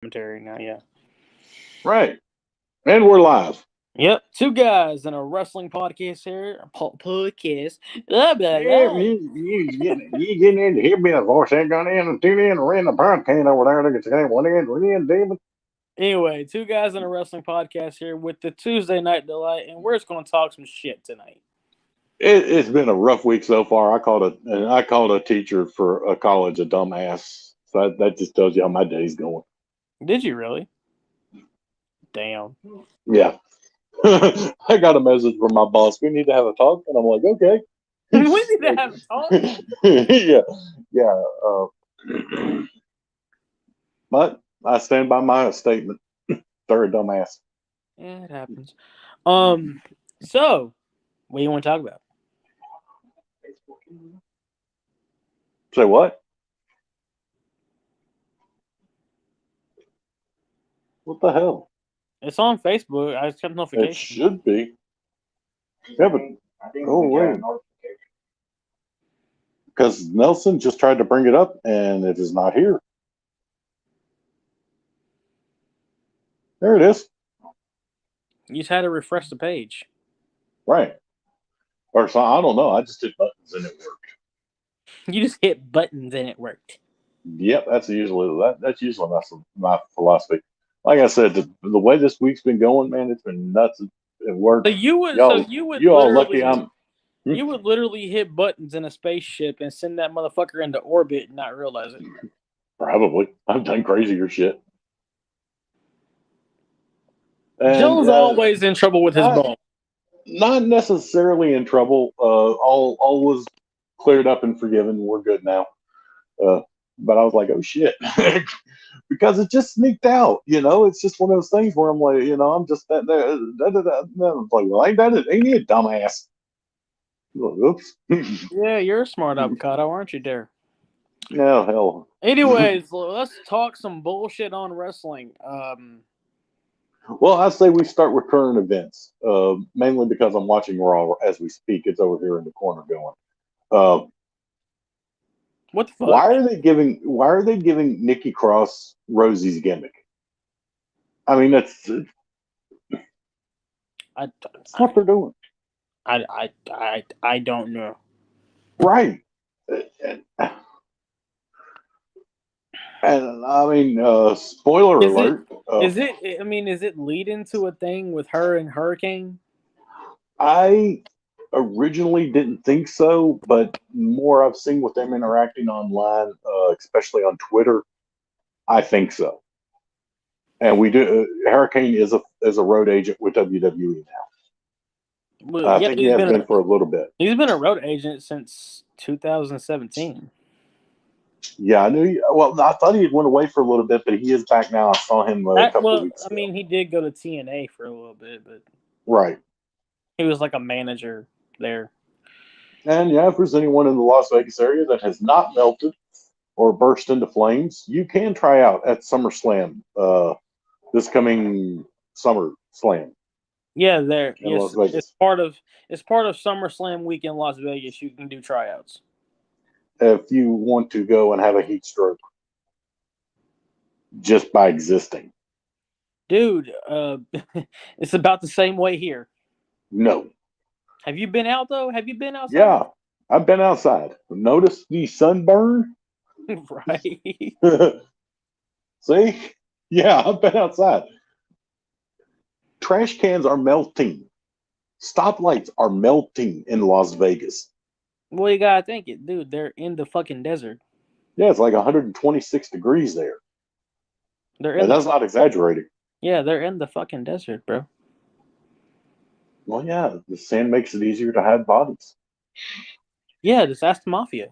Commentary now, yeah. Right. And we're live. Yep, two guys in a wrestling podcast here. Podcast. Blah, blah, Yeah, blah. you getting in to hear me a voice ain't gone in and tune in and ran the podcast over there. Look at the game. One in, David. Anyway, two guys in a wrestling podcast here with the Tuesday Night Delight, and we're just going to talk some shit tonight. It's been a rough week so far. I called a teacher for a college a dumbass. So that just tells you how my day's going. Did you really? Damn. Yeah. I got a message from my boss. We need to have a talk, and I'm like, okay. We need to have a talk. yeah. But I stand by my statement. They're a dumbass. Yeah, it happens. So, what do you want to talk about? Say what? What the hell? It's on Facebook. I just got a It notification. should be. Yeah, but oh wait, because Nelson just tried to bring it up and it is not here. There it is. You just had to refresh the page. Right. Or so I don't know. I just hit buttons and it worked. You just hit buttons and it worked. Yep, that's usually my philosophy. Like I said, the way this week's been going, man, it's been nuts. It worked. So you would you all lucky I'm. You would literally hit buttons in a spaceship and send that motherfucker into orbit and not realize it. Probably. I've done crazier shit. And, Joe's always in trouble with his ball. Not necessarily in trouble. All was cleared up and forgiven. We're good now. But I was like, oh shit. Because it just sneaked out, it's just one of those things where I'm like, I'm just that there. I'm like, well, ain't he a dumbass? Oops. Yeah, you're a smart avocado, aren't you, there? No, hell. Anyways, let's talk some bullshit on wrestling. Well, I say we start with current events, mainly because I'm watching Raw as we speak. It's over here in the corner going. What the fuck? Why are they giving Nikki Cross Rosie's gimmick? I mean, that's what they're doing. I don't know. Right. And I mean, spoiler alert. Is it leading to a thing with her and Hurricane? I originally didn't think so, but more I've seen with them interacting online, especially on Twitter, I think so. And we do. Hurricane is a road agent with WWE now. Well, I think he has been for a little bit. He's been a road agent since 2017. Yeah, I knew. Well, I thought he had went away for a little bit, but he is back now. I saw him a couple of weeks ago. I mean, he did go to TNA for a little bit, but right. He was like a manager there. And yeah, if there's anyone in the Las Vegas area that has not melted or burst into flames, you can try out at SummerSlam this coming SummerSlam. Yeah, there. Yes, it's part of SummerSlam week in Las Vegas. You can do tryouts if you want to go and have a heat stroke just by existing. Dude, it's about the same way here. No. Have you been out though? Have you been outside? Yeah, I've been outside. Notice the sunburn? Right. See? Yeah, I've been outside. Trash cans are melting. Stoplights are melting in Las Vegas. Well, you gotta think it, dude. They're in the fucking desert. Yeah, it's like 126 degrees there. That's not exaggerating. Yeah, they're in the fucking desert, bro. Well, yeah, the sand makes it easier to hide bodies. Yeah, just ask the mafia.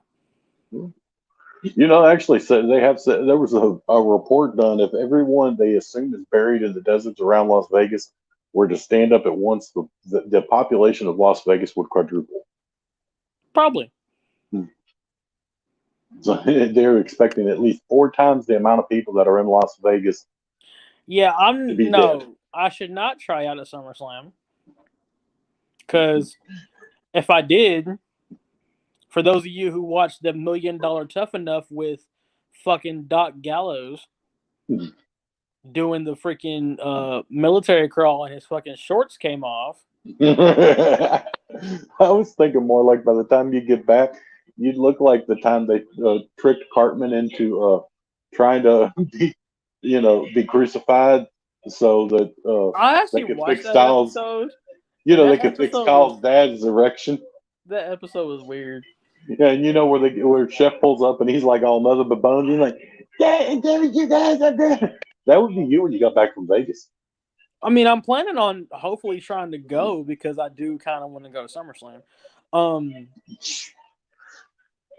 Actually, they have said there was a report done. If everyone they assume is buried in the deserts around Las Vegas were to stand up at once, the population of Las Vegas would quadruple. Probably. So they're expecting at least 4 times the amount of people that are in Las Vegas. Yeah, I should not try out at SummerSlam. Because if I did, for those of you who watched the $1 Million Tough Enough with fucking Doc Gallows, doing the freaking military crawl and his fucking shorts came off. I was thinking more like by the time you get back, you'd look like the time they tricked Cartman into trying to be crucified so that I they actually could watched fix that Kyle's, episode. they could fix Kyle's dad's erection. That episode was weird. Yeah, and where Chef pulls up and he's like all nothing but bones. He's like, "Damn it, you guys are dead." That would be you when you got back from Vegas. I mean, I'm planning on hopefully trying to go because I do kind of want to go to SummerSlam.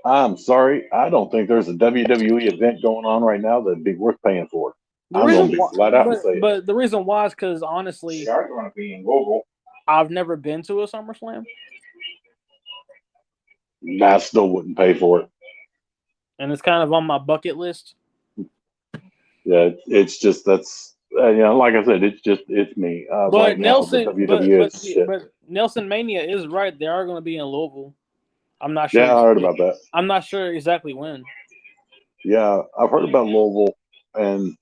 I'm sorry, I don't think there's a WWE event going on right now that'd be worth paying for. I'm gonna be flat out and say it. But the reason why is because honestly, They are going to be in Louisville. I've never been to a SummerSlam, I still wouldn't pay for it. and it's kind of on my bucket list. Yeah, it's just that's like I said, it's me. But right Nelson, now, the WWE is shit. but Nelson Mania is right. They are going to be in Louisville. I'm not sure. Yeah, I heard about that. I'm not sure exactly when. Yeah, I've heard about Louisville, and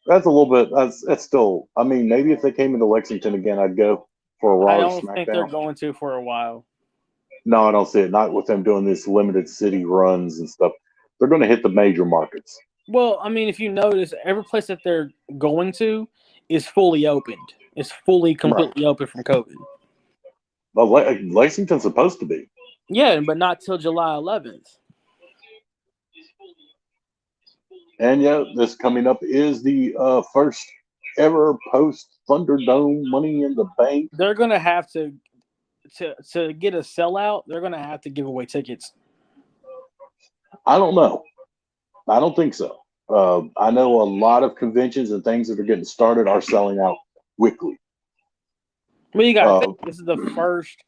that's a little bit. That's still. I mean, maybe if they came into Lexington again, I'd go for a Raw. I or don't SmackDown. think they're going to for a while. No, I don't see it. Not with them doing these limited city runs and stuff. They're going to hit the major markets. Well, I mean, if you notice, every place that they're going to is fully opened. It's fully, completely open from COVID. Well, Lexington's supposed to be. Yeah, but not till July 11th. And yeah, this coming up is the first ever post Thunderdome Money in the Bank. They're going to have to get a sellout. They're going to have to give away tickets. I don't know. I don't think so. I know a lot of conventions and things that are getting started are selling out quickly. Well, you got to think this is the first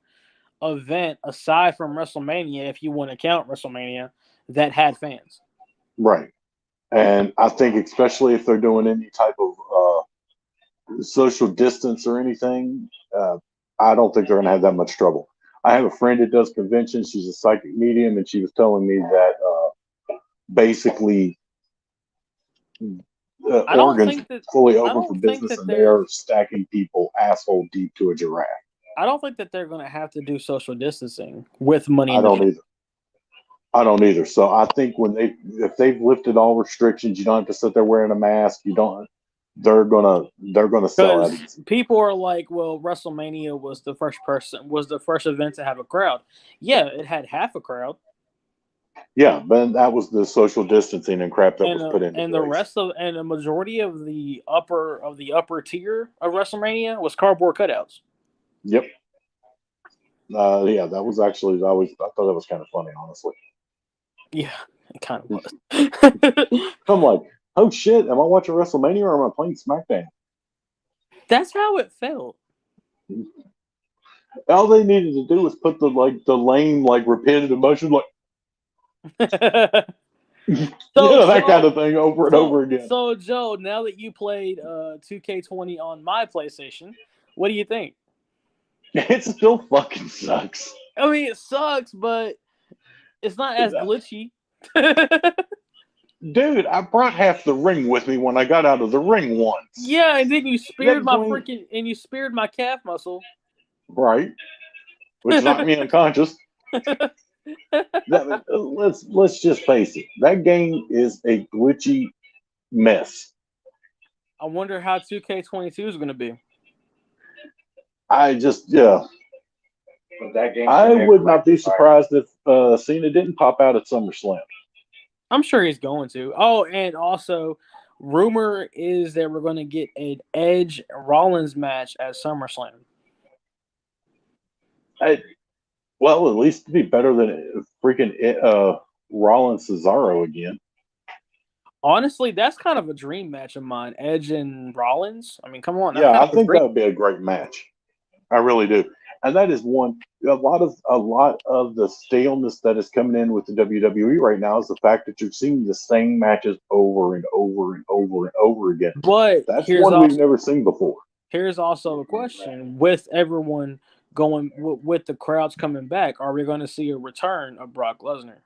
event aside from WrestleMania, if you want to count WrestleMania, that had fans. Right. And I think especially if they're doing any type of social distance or anything, I don't think they're going to have that much trouble. I have a friend that does conventions. She's a psychic medium, and she was telling me that basically Oregon's fully open for business, and they are stacking people asshole deep to a giraffe. I don't think that they're going to have to do social distancing with money. I don't either. So I think if they've lifted all restrictions, you don't have to sit there wearing a mask. You don't. They're gonna sell out. People are like, well, WrestleMania was the first event to have a crowd. Yeah, it had half a crowd. Yeah, but that was the social distancing and crap that was put in. And the rest of the majority of the upper tier of WrestleMania was cardboard cutouts. Yep. Yeah, that was actually I thought that was kind of funny, honestly. Yeah, it kind of was. I'm like, oh shit, am I watching WrestleMania or am I playing SmackDown? That's how it felt. All they needed to do was put the lame repetitive motion that kind of thing over and over again. So Joe, now that you played 2K20 on my PlayStation, what do you think? It still fucking sucks. I mean, it sucks, but it's not as glitchy. Dude, I brought half the ring with me when I got out of the ring once. Yeah, and then you speared my calf muscle. Right. Which knocked me unconscious. Let's just face it. That game is a glitchy mess. I wonder how 2K22 is going to be. I would not be surprised if Cena didn't pop out at SummerSlam. I'm sure he's going to. Oh, and also, rumor is that we're going to get an Edge Rollins match at SummerSlam. Well, at least it'd be better than freaking Rollins Cesaro again. Honestly, that's kind of a dream match of mine. Edge and Rollins. I mean, come on. Yeah, I think that would be a great match. I really do. And that is a lot of the staleness that is coming in with the WWE right now is the fact that you're seeing the same matches over and over and over and over again. But that's one we've never seen before. Here's also the question: with everyone going, with the crowds coming back, are we going to see a return of Brock Lesnar?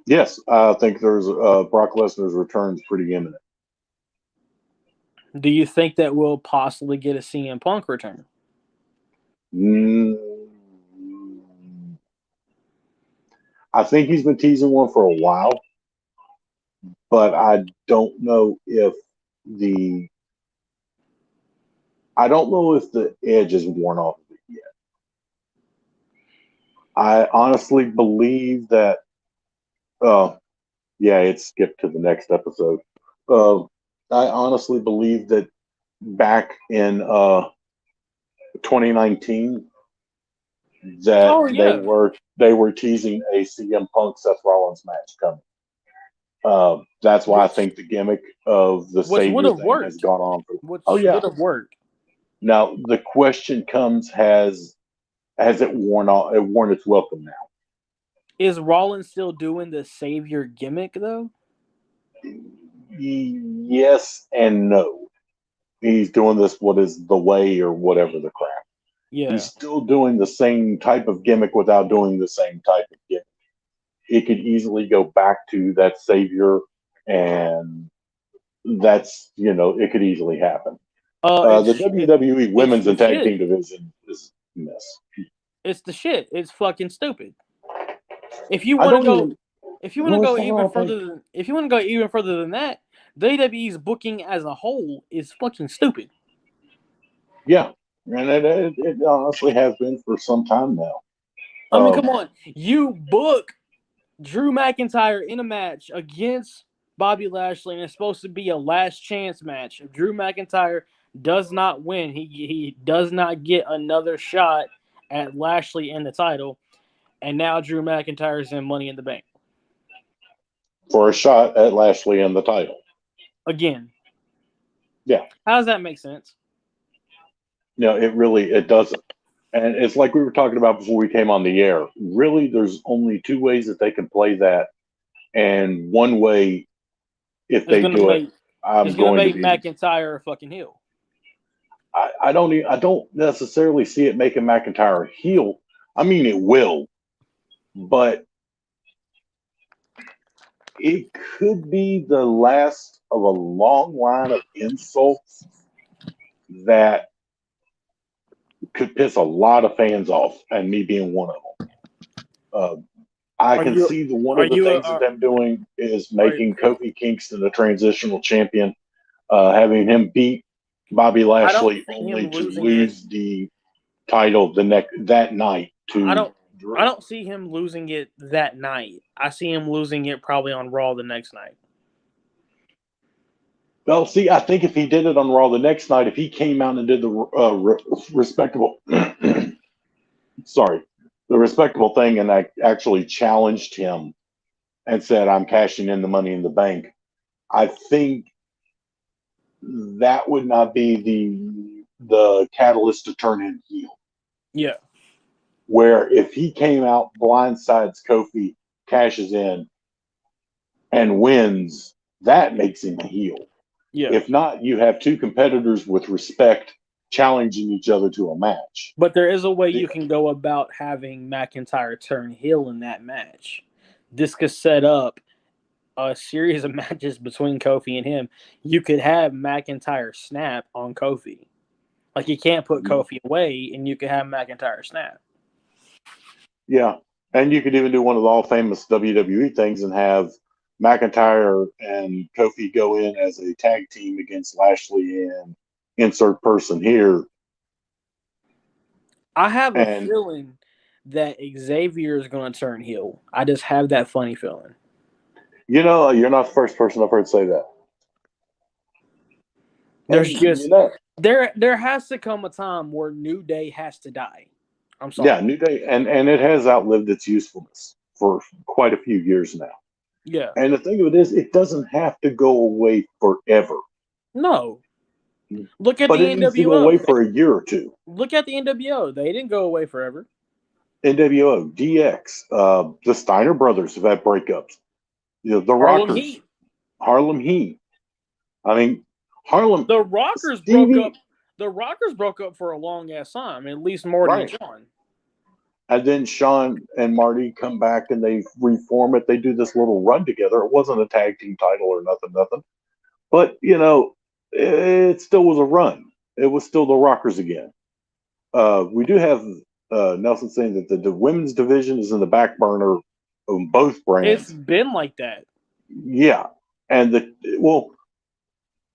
Yes, I think there's Brock Lesnar's return is pretty imminent. Do you think that we'll possibly get a CM Punk return? Mm, I think he's been teasing one for a while, but I don't know if the edge is worn off of it yet. I honestly believe that. Yeah, it skipped to the next episode. Uh, I honestly believe that back in 2019 that Oh yeah. they were teasing a CM Punk Seth Rollins match coming. That's why I think the gimmick of the Which would Savior have thing has worked. gone on for. Which Oh yeah. would have worked. Now the question comes: Has it worn its welcome now? Is Rollins still doing the Savior gimmick though? Yes and no. He's doing this what is the way or whatever the crap. Yeah. He's still doing the same type of gimmick without doing the same type of gimmick. It could easily go back to that Savior, and it could easily happen. The WWE Women's and Tag Team division is a mess. It's the shit. It's fucking stupid. If you want to go even further than that, WWE's booking as a whole is fucking stupid. Yeah, and it honestly has been for some time now. I mean, come on. You book Drew McIntyre in a match against Bobby Lashley, and it's supposed to be a last chance match. If Drew McIntyre does not win, he does not get another shot at Lashley in the title. And now Drew McIntyre is in Money in the Bank. For a shot at Lashley in the title. Again. Yeah. How does that make sense? No, it doesn't. And it's like we were talking about before we came on the air. Really, there's only two ways that they can play that. And one way, if they do it, I'm going to make McIntyre a fucking heel. I don't necessarily see it making McIntyre a heel. I mean, it will, but it could be the last of a long line of insults that could piss a lot of fans off, and me being one of them. I can see one of the things that they're doing is making Kofi Kingston a transitional champion, having him beat Bobby Lashley only to lose the title that night to. I don't see him losing it that night. I see him losing it probably on Raw the next night. Well, see, I think if he did it on Raw the next night, if he came out and did the respectable, the respectable thing, and I actually challenged him and said, "I'm cashing in the Money in the Bank," I think that would not be the catalyst to turn him heel. Yeah. Where if he came out, blindsides Kofi, cashes in, and wins, that makes him a heel. Yeah. If not, you have two competitors with respect challenging each other to a match. But there is a way you can go about having McIntyre turn heel in that match. This could set up a series of matches between Kofi and him. You could have McIntyre snap on Kofi. Like, you can't put Kofi away, and you could have McIntyre snap. Yeah. And you could even do one of the all-famous WWE things and have McIntyre and Kofi go in as a tag team against Lashley and insert person here. I have a feeling that Xavier is going to turn heel. I just have that funny feeling. You know, you're not the first person I've heard say that. There's there has to come a time where New Day has to die. I'm sorry. Yeah, New Day, and it has outlived its usefulness for quite a few years now. Yeah. And the thing of it is, it doesn't have to go away forever. No. Look at the NWO. It needs to go away for a year or two. Look at the NWO. They didn't go away forever. NWO, DX, the Steiner brothers have had breakups. You know, the Rockers, Harlem Heat. I mean, Harlem. The Rockers broke up. The Rockers broke up for a long ass time. At least Marty and Shawn. And then Shawn and Marty come back and they reform it. They do this little run together. It wasn't a tag team title or nothing. But, you know, it still was a run. It was still the Rockers again. We do have Nelson saying that the women's division is in the back burner on both brands. It's been like that. Yeah, and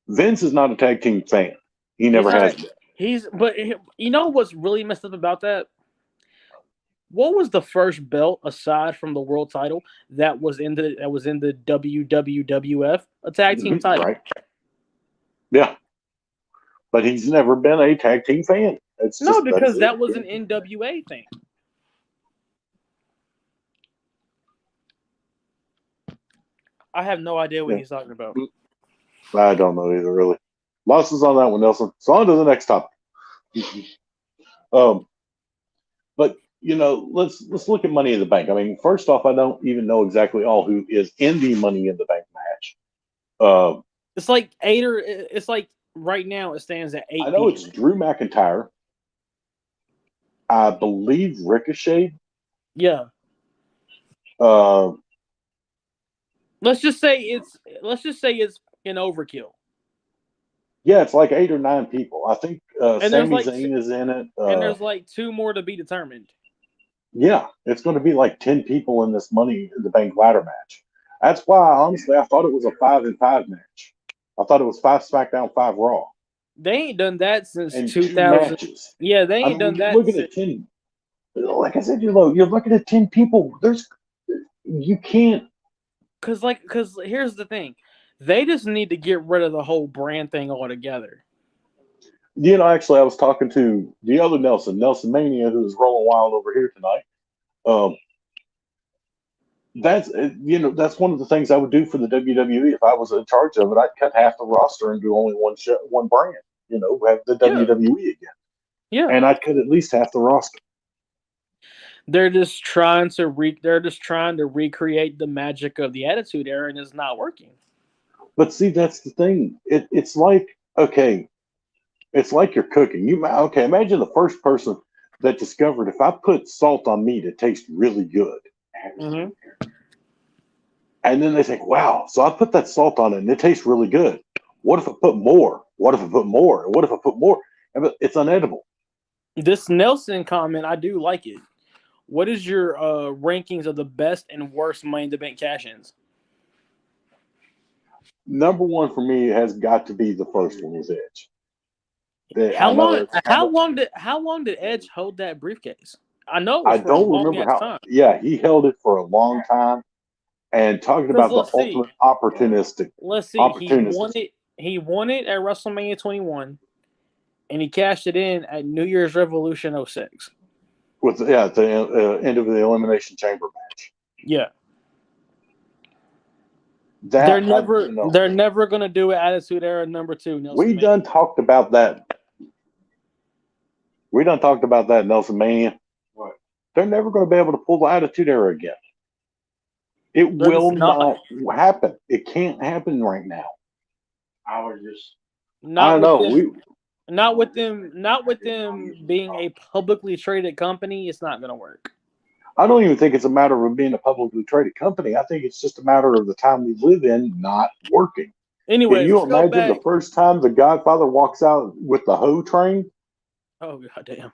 Vince is not a tag team fan. He never has been. But you know what's really messed up about that? What was the first belt aside from the world title that was in the WWF? A tag team title. Right. Yeah. But he's never been a tag team fan. Because that was an NWA thing. I have no idea what he's talking about. I don't know either, really. Losses on that one, Nelson. So on to the next topic. But let's look at Money in the Bank. I mean, first off, I don't even know exactly who is in the Money in the Bank match. It's like 8 or it's like right now it stands at 8. I know it's Drew McIntyre. I believe Ricochet. Yeah. Let's just say it's an overkill. Yeah, it's like 8 or 9 people. I think Sami Zayn is in it. And there's like 2 more to be determined. Yeah, it's going to be like 10 people in this Money in the Bank ladder match. That's why, honestly, I thought it was a 5-5 match. I thought it was 5 SmackDown, 5 Raw. They ain't done that since 2000. Yeah, they ain't done that. Looking at 10, like I said, you're looking at 10 people. You can't. Because here's the thing, they just need to get rid of the whole brand thing altogether. Actually, I was talking to the other Nelson Mania, who's rolling wild over here tonight. That's one of the things I would do for the WWE if I was in charge of it. I'd cut half the roster and do only one brand. Have the WWE again. Yeah, and I'd cut at least half the roster. They're just trying to recreate the magic of the Attitude Era, and it's not working. But see, that's the thing. It's like it's like you're cooking. Imagine the first person that discovered if I put salt on meat, it tastes really good. Mm-hmm. And then they think, wow, so I put that salt on it and it tastes really good. What if I put more? What if I put more? What if I put more? It's unedible. This Nelson comment, I do like it. What is your rankings of the best and worst Money in the Bank cash-ins? Number one for me has got to be the first one was Edge. How long did Edge hold that briefcase? I know. I don't remember how. Time. Yeah, he held it for a long time. And talking about the ultimate opportunistic. Let's see. He won it at WrestleMania 21, and he cashed it in at New Year's Revolution 06. At the end of the Elimination Chamber match. Yeah. They're never going to do it Attitude Era number 2. We done talked about that. Nelson Mania. What? They're never going to be able to pull the Attitude Era again. It will not happen. It can't happen right now. I was just. I know. Not with them being a publicly traded company. It's not going to work. I don't even think it's a matter of being a publicly traded company. I think it's just a matter of the time we live in not working. Anyway, can you imagine the first time the Godfather walks out with the hoe train? Oh, goddamn.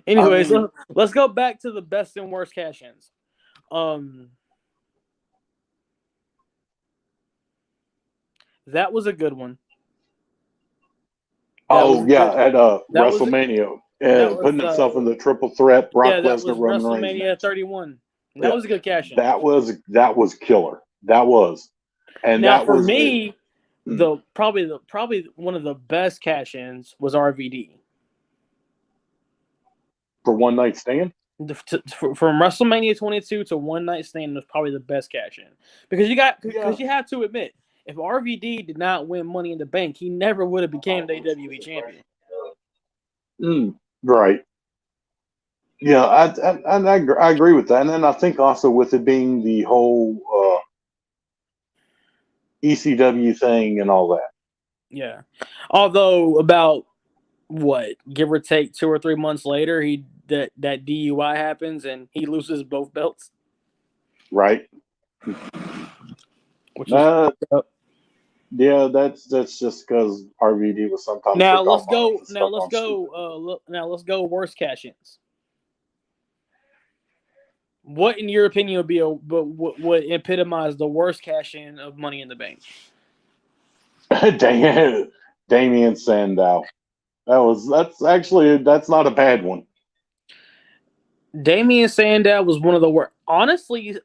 Anyways, let's go back to the best and worst cash-ins. That was a good one. At WrestleMania, putting himself in the triple threat, Brock Lesnar, Roman Reigns. WrestleMania 31. That was a good cash-in. That was killer. That was. And now that for was me, probably one of the best cash-ins was RVD. For one night stand? From WrestleMania 22 to one night stand was probably the best cash-in. Because you have to admit, if RVD did not win Money in the Bank, he never would have became the WWE champion. Right. Yeah, I agree with that. And then I think also with it being the whole ECW thing and all that. Yeah. Although about give or take 2 or 3 months later, that DUI happens and he loses both belts. Right. Which is Yeah, that's just because RVD was sometimes Now sick let's off go. and Now stuck let's on stupid. go. Now let's go. Worst cash-ins. What, in your opinion, would be would epitomize the worst cash-in of Money in the Bank? Damian Sandow. That's not a bad one. Damian Sandow was one of the worst. Honestly,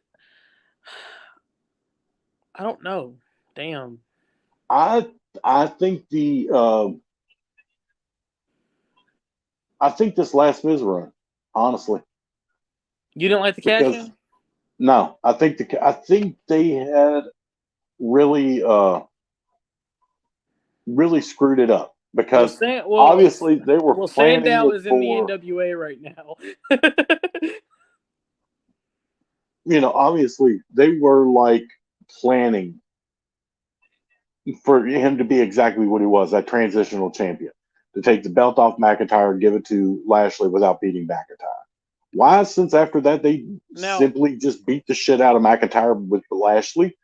I don't know. Damn. I think I think this last Miz run, honestly, You didn't like the because cash-in? no, I think they had really really screwed it up Well, because obviously they were planning Sandow it is in the for, NWA right now. obviously they were like planning for him to be exactly what he was, that transitional champion, to take the belt off McIntyre and give it to Lashley without beating McIntyre. Why, since after that they Now, simply just beat the shit out of McIntyre with Lashley,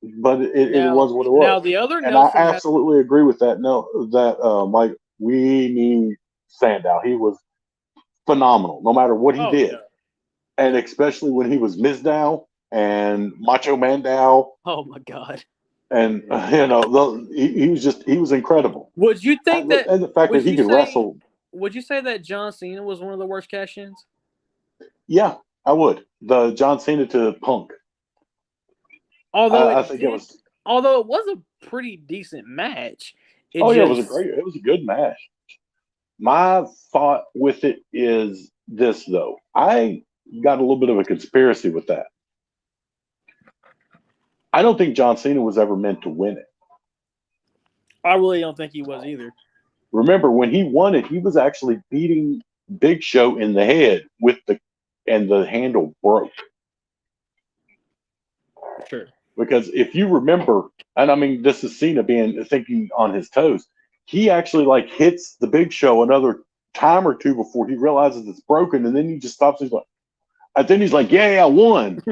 but it was what it was. now the other And I Nelson has. absolutely agree with that. No, that Mike, we need Sandow. He was phenomenal, no matter what he Oh did, yeah. and especially when he was Mizdow and Macho Man Dow, Oh my God. and he was incredible. Would you think that? And the fact that Would he you could say? wrestle, Would you say that John Cena was one of the worst cash-ins? yeah, I would. The John Cena to Punk, Although I it think it did, was. although it was a pretty decent match, it Oh yeah, just it was a good match. My thought with it is this, though. I got a little bit of a conspiracy with that. I don't think John Cena was ever meant to win it. I really don't think he was either. Remember, when he won it, he was actually beating Big Show in the head and the handle broke. Sure. Because if you remember, and I mean, this is Cena being thinking on his toes, he actually like hits the Big Show another time or two before he realizes it's broken, and then he just stops. And then he's like, "Yeah, I won."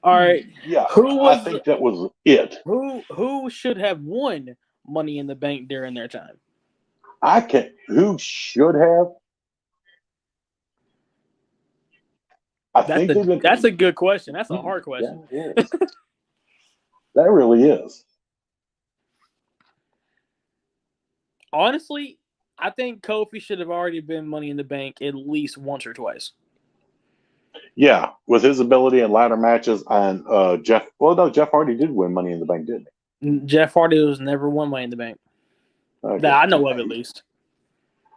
All right. Yeah, Who I was think that was it. who should have won Money in the Bank during their time? I can. Who should have? I think they've been. That's a good question. That's a hard Yeah, question. it is. That really is. Honestly, I think Kofi should have already been Money in the Bank at least once or twice. Yeah, with his ability in ladder matches and Jeff. Well, no, Jeff Hardy did win Money in the Bank, didn't he? Jeff Hardy was never won Money in the Bank. Okay. That I know of, at least.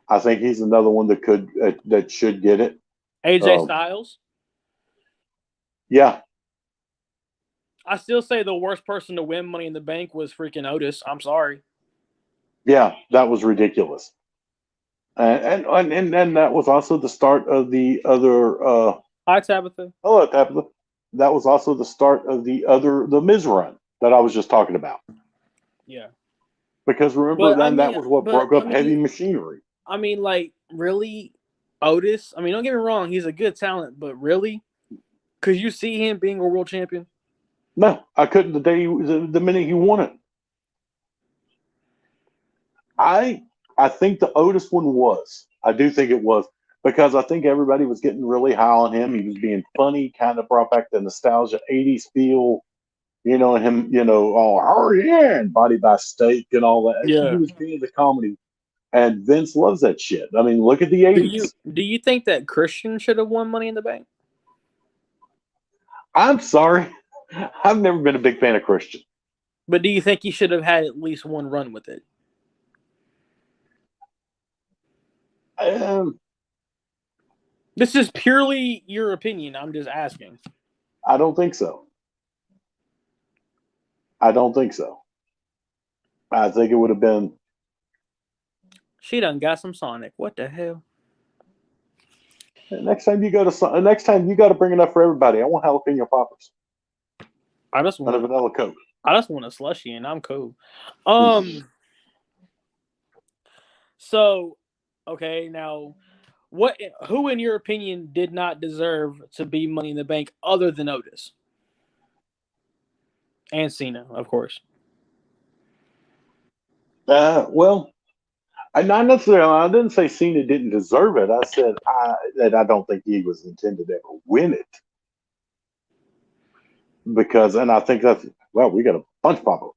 I think he's another one that should get it. AJ Styles. Yeah. I still say the worst person to win Money in the Bank was freaking Otis. I'm sorry. Yeah, that was ridiculous. And that was also the start of the other. Hi, Tabitha. Hello, Tabitha. That was also the start of the Miz run that I was just talking about. Yeah. Because remember, that was what broke up Heavy Machinery. I mean, like, really, Otis? I mean, don't get me wrong, he's a good talent, but really? Could you see him being a world champion? No, I couldn't the minute he won it. I think the Otis one was. I do think it was. Because I think everybody was getting really high on him. He was being funny, kind of brought back the nostalgia 80s feel, and him, all, oh yeah, and Body by Steak and all that. Yeah. He was being the comedy. And Vince loves that shit. I mean, look at the 80s. Do you think that Christian should have won Money in the Bank? I'm sorry. I've never been a big fan of Christian. But do you think he should have had at least one run with it? This is purely your opinion. I'm just asking. I don't think so. I think it would have been. She done got some Sonic. What the hell? Next time you got to bring enough for everybody. I want jalapeno poppers. I just want a vanilla Coke. I just want a slushie, and I'm cool. So, okay, now, who in your opinion did not deserve to be Money in the Bank other than Otis and Cena, of course? Well, I not necessarily. I didn't say Cena didn't deserve it. I said that I don't think he was intended to ever win it because, and I think that's well, we got a punch popper.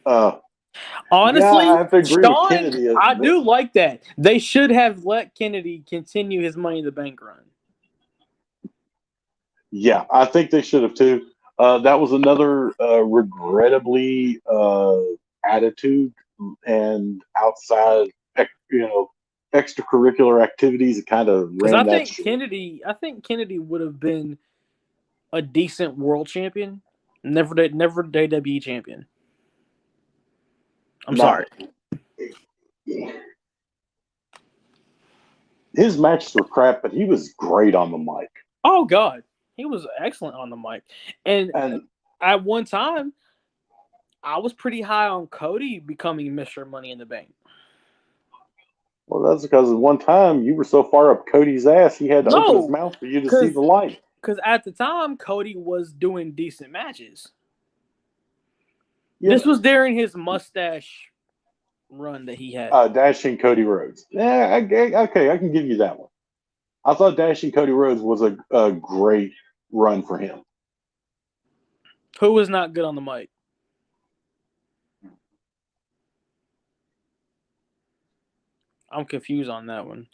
Uh, yeah, I Honestly, have to agree with Sean, Kennedy. I do like that. They should have let Kennedy continue his Money in the Bank run. Yeah, I think they should have too. That was another regrettably attitude and outside, extracurricular activities that kind of Because ran that shit. I think Kennedy would have been a decent world champion, never WWE champion. I'm No. sorry. His matches were crap, but he was great on the mic. Oh God, he was excellent on the mic, and And at one time, I was pretty high on Cody becoming Mr. Money in the Bank. well, that's because at one time you were so far up Cody's ass, he had to open his No, mouth for you to see the light. because at the time Cody was doing decent matches. Yeah. This was during his mustache run that he had. Dashing Cody Rhodes. Yeah, okay, I can give you that one. I thought Dashing Cody Rhodes was a great run for him. Who was not good on the mic? I'm confused on that one.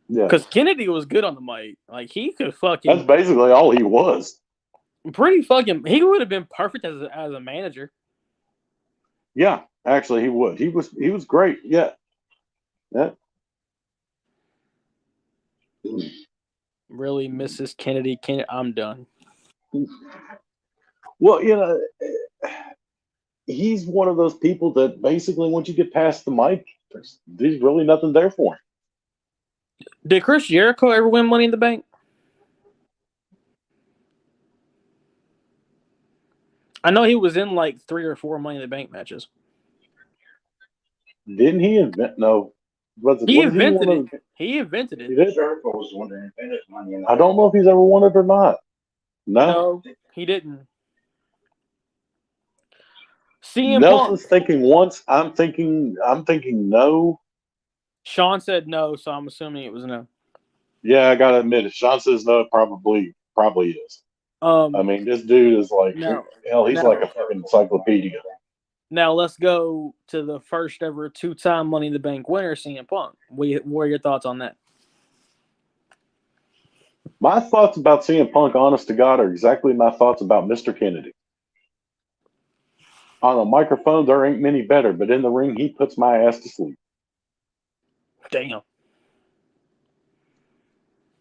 Yeah, Because Kennedy was good on the mic. Like, he could that's fucking basically all he was. pretty fucking. He would have been perfect as a manager. Yeah, actually, he would. He was great. Yeah. Really, Mrs. Kennedy. I'm done. Well, he's one of those people that basically once you get past the mic, there's really nothing there for him. Did Chris Jericho ever win Money in the Bank? I know he was in like 3 or 4 Money in the Bank matches. Didn't he invent? No, He invented it. He invented He it. did? Jericho was the one that invented Money in the I don't know if he's ever won it or not. No. No, he didn't. CM Nelson's Punk. thinking once. I'm thinking no. Sean said no, so I'm assuming it was no. Yeah, I gotta admit it. Sean says no. It probably is. I mean, this dude is like No. hell. He's No. like a fucking encyclopedia. Now let's go to the first ever 2-time Money in the Bank winner, CM Punk. What are your thoughts on that? My thoughts about CM Punk, honest to God, are exactly my thoughts about Mr. Kennedy. On a microphone, there ain't many better, but in the ring, he puts my ass to sleep. Damn.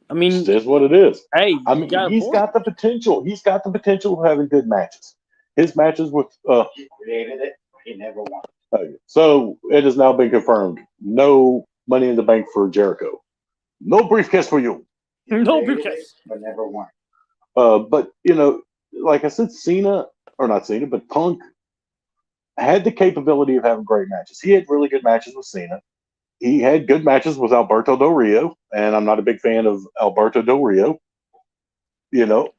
I mean, It is what it is. hey, I mean, he's got the potential. He's got the potential of having good matches. His matches with He created it. He never won. So it has now been confirmed. No Money in the Bank for Jericho. No briefcase for you. No Created briefcase. it, but never won. But like I said, but Punk had the capability of having great matches. He had really good matches with Cena. He had good matches with Alberto Del Rio, and I'm not a big fan of Alberto Del Rio. You know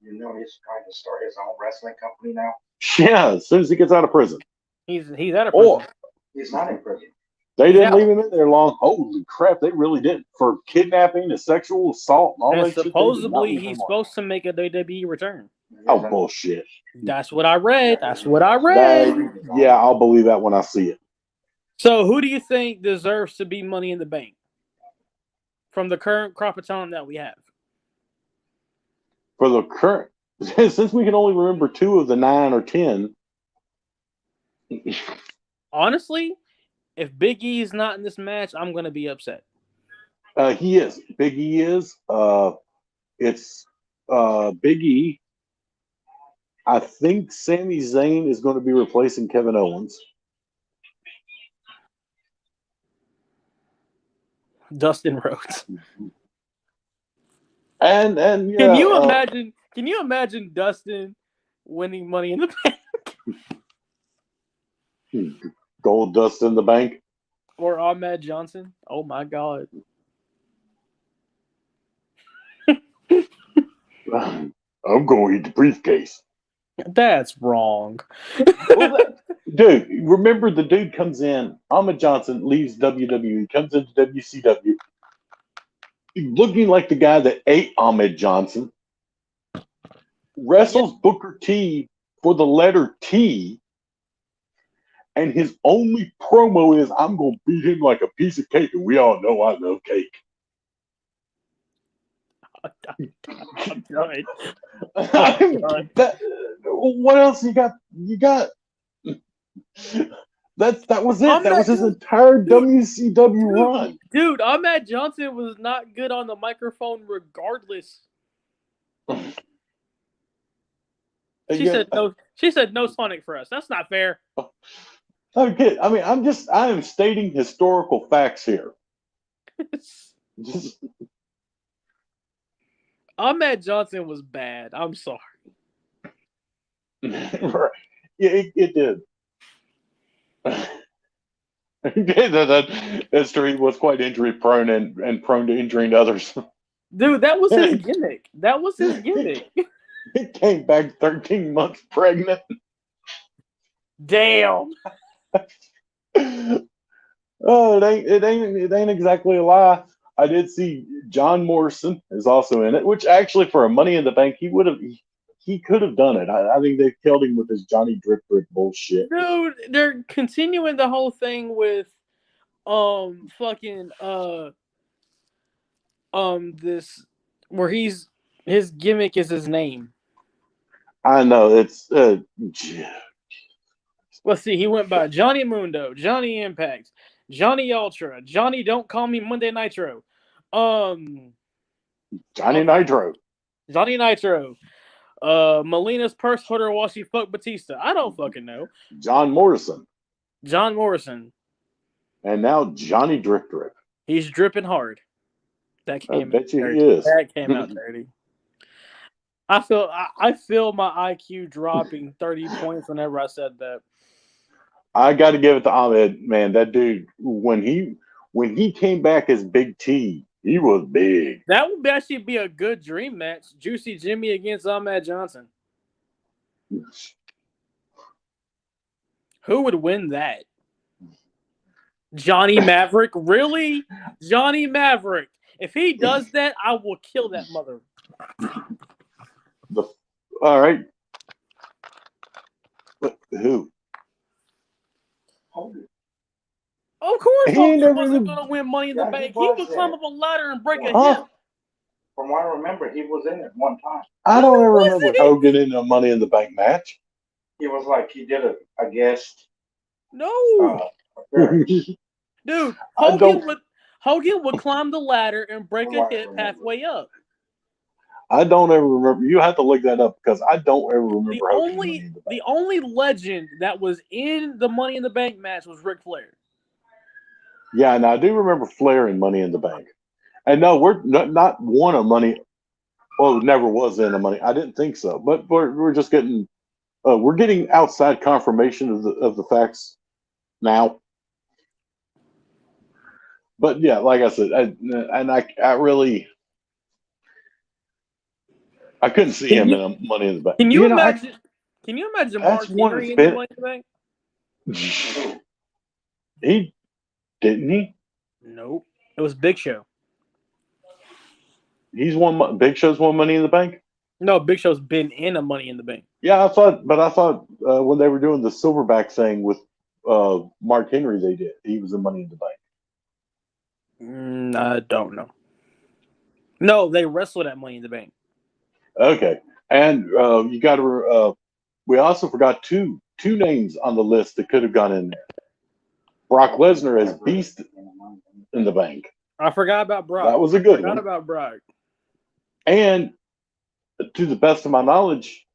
he's trying to start his own wrestling company now. Yeah, as soon as he gets out of prison. He's out of prison. Or He's not in prison. they He's didn't out. leave him in there long. Holy crap, they really did. For kidnapping and sexual assault and all And that shit. supposedly he's supposed to make a WWE return. Oh, bullshit. That's what I read. Yeah, I'll believe that when I see it. So who do you think deserves to be Money in the Bank from the current crop of talent that we have? For the current, since we can only remember 2 of the 9 or 10. Honestly, if Big E is not in this match, I'm going to be upset. He is. Big E is. It's Big E. I think Sami Zayn is going to be replacing Kevin Owens. Dustin Rhodes. And yeah, can you imagine Dustin winning Money in the Bank? Gold Dust in the Bank or Ahmed Johnson? Oh my God. I'm going to eat the briefcase. That's wrong. Well, dude, remember the dude comes in, Ahmed Johnson leaves WWE, comes into WCW, looking like the guy that ate Ahmed Johnson, wrestles Booker T for the letter T, and his only promo is, I'm going to beat him like a piece of cake, and we all know I love cake. I'm done. What else you got? That was it. That was his entire WCW run. Dude, Ahmed Johnson was not good on the microphone regardless. She said no. She said no Sonic for us. That's not fair. Okay, I mean, I am stating historical facts here. Ahmed Johnson was bad. I'm sorry. Right. Yeah, it did. That's true. He was quite injury prone and prone to injuring others. Dude, that was his gimmick. That was his gimmick. He came back 13 months pregnant. Damn. Oh, it ain't exactly a lie. I did see John Morrison is also in it, which actually for a Money in the Bank he could have done it. I think they killed him with his Johnny Drip bullshit. Dude, they're continuing the whole thing with this where his gimmick is his name. I know it's let's see, he went by Johnny Mundo, Johnny Impact, Johnny Ultra, Johnny Don't Call Me Monday Nitro. Johnny Nitro. Johnny Nitro. Melina's purse holder while she fucked Batista. I don't fucking know. John Morrison. And now Johnny Drip. He's dripping hard. That came out dirty. That came out dirty. I feel my IQ dropping 30 points whenever I said that. I got to give it to Ahmed, man. That dude, when he came back as Big T, he was big. That would actually be a good dream match. Juicy Jimmy against Ahmed Johnson. Who would win that? Johnny Maverick? Really? Johnny Maverick. If he does that, I will kill that mother. All right. Who? Hogan. Of course, Hogan wasn't going to win Money in the Bank. He would climb up a ladder and break a hip. From what I remember, he was in it one time. I don't ever remember Hogan in a Money in the Bank match. He was like, he did a guest. No. Dude, Hogan would climb the ladder and break a hip halfway up. I don't ever remember. You have to look that up because I don't ever remember. The only legend that was in the Money in the Bank match was Ric Flair. Yeah, and I do remember Flair in Money in the Bank. And no, we're not won a Money. Well, never was in a Money. I didn't think so. But we're just getting we're getting outside confirmation of the facts now. But yeah, like I said, I really. I couldn't see him in a Money in the Bank. Can you imagine? Can you imagine Mark Henry in the Money in the Bank? He didn't he? Nope. It was Big Show. He's won. Big Show's won Money in the Bank. No, Big Show's been in a Money in the Bank. Yeah, I thought when they were doing the Silverback thing with Mark Henry, they did. He was in Money in the Bank. I don't know. No, they wrestled at Money in the Bank. Okay, and you got to. We also forgot two names on the list that could have gone in there. Brock Lesnar as Beast in the Bank. I forgot about Brock. That was a good one. Forgot about Brock. And to the best of my knowledge,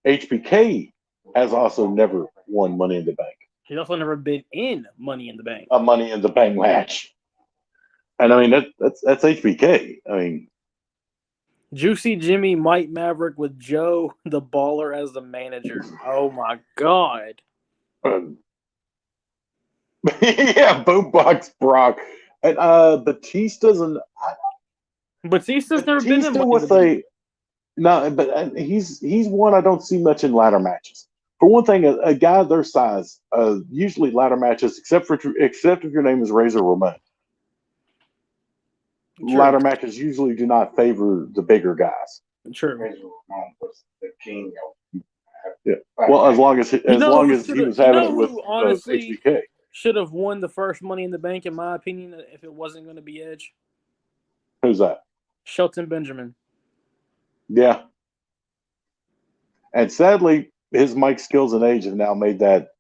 HBK has also never won Money in the Bank. He's also never been in Money in the Bank. A Money in the Bank match. And I mean that's HBK. I mean, Juicy Jimmy, Mike Maverick with Joe the Baller as the manager. Oh my God. Yeah, Boombox Brock. And Batista's never been in Money in the Bank. No, but he's one I don't see much in ladder matches. For one thing, a guy their size, usually ladder matches, except if your name is Razor Ramon, ladder True. matches usually do not favor the bigger guys. True. Razor Ramon was the king of Yeah. Well, as long as he was having it with who honestly HBK. should have won the first Money in the Bank, in my opinion, if it wasn't going to be Edge? Who's that? Shelton Benjamin. Yeah. And sadly, his mic skills and age have now made that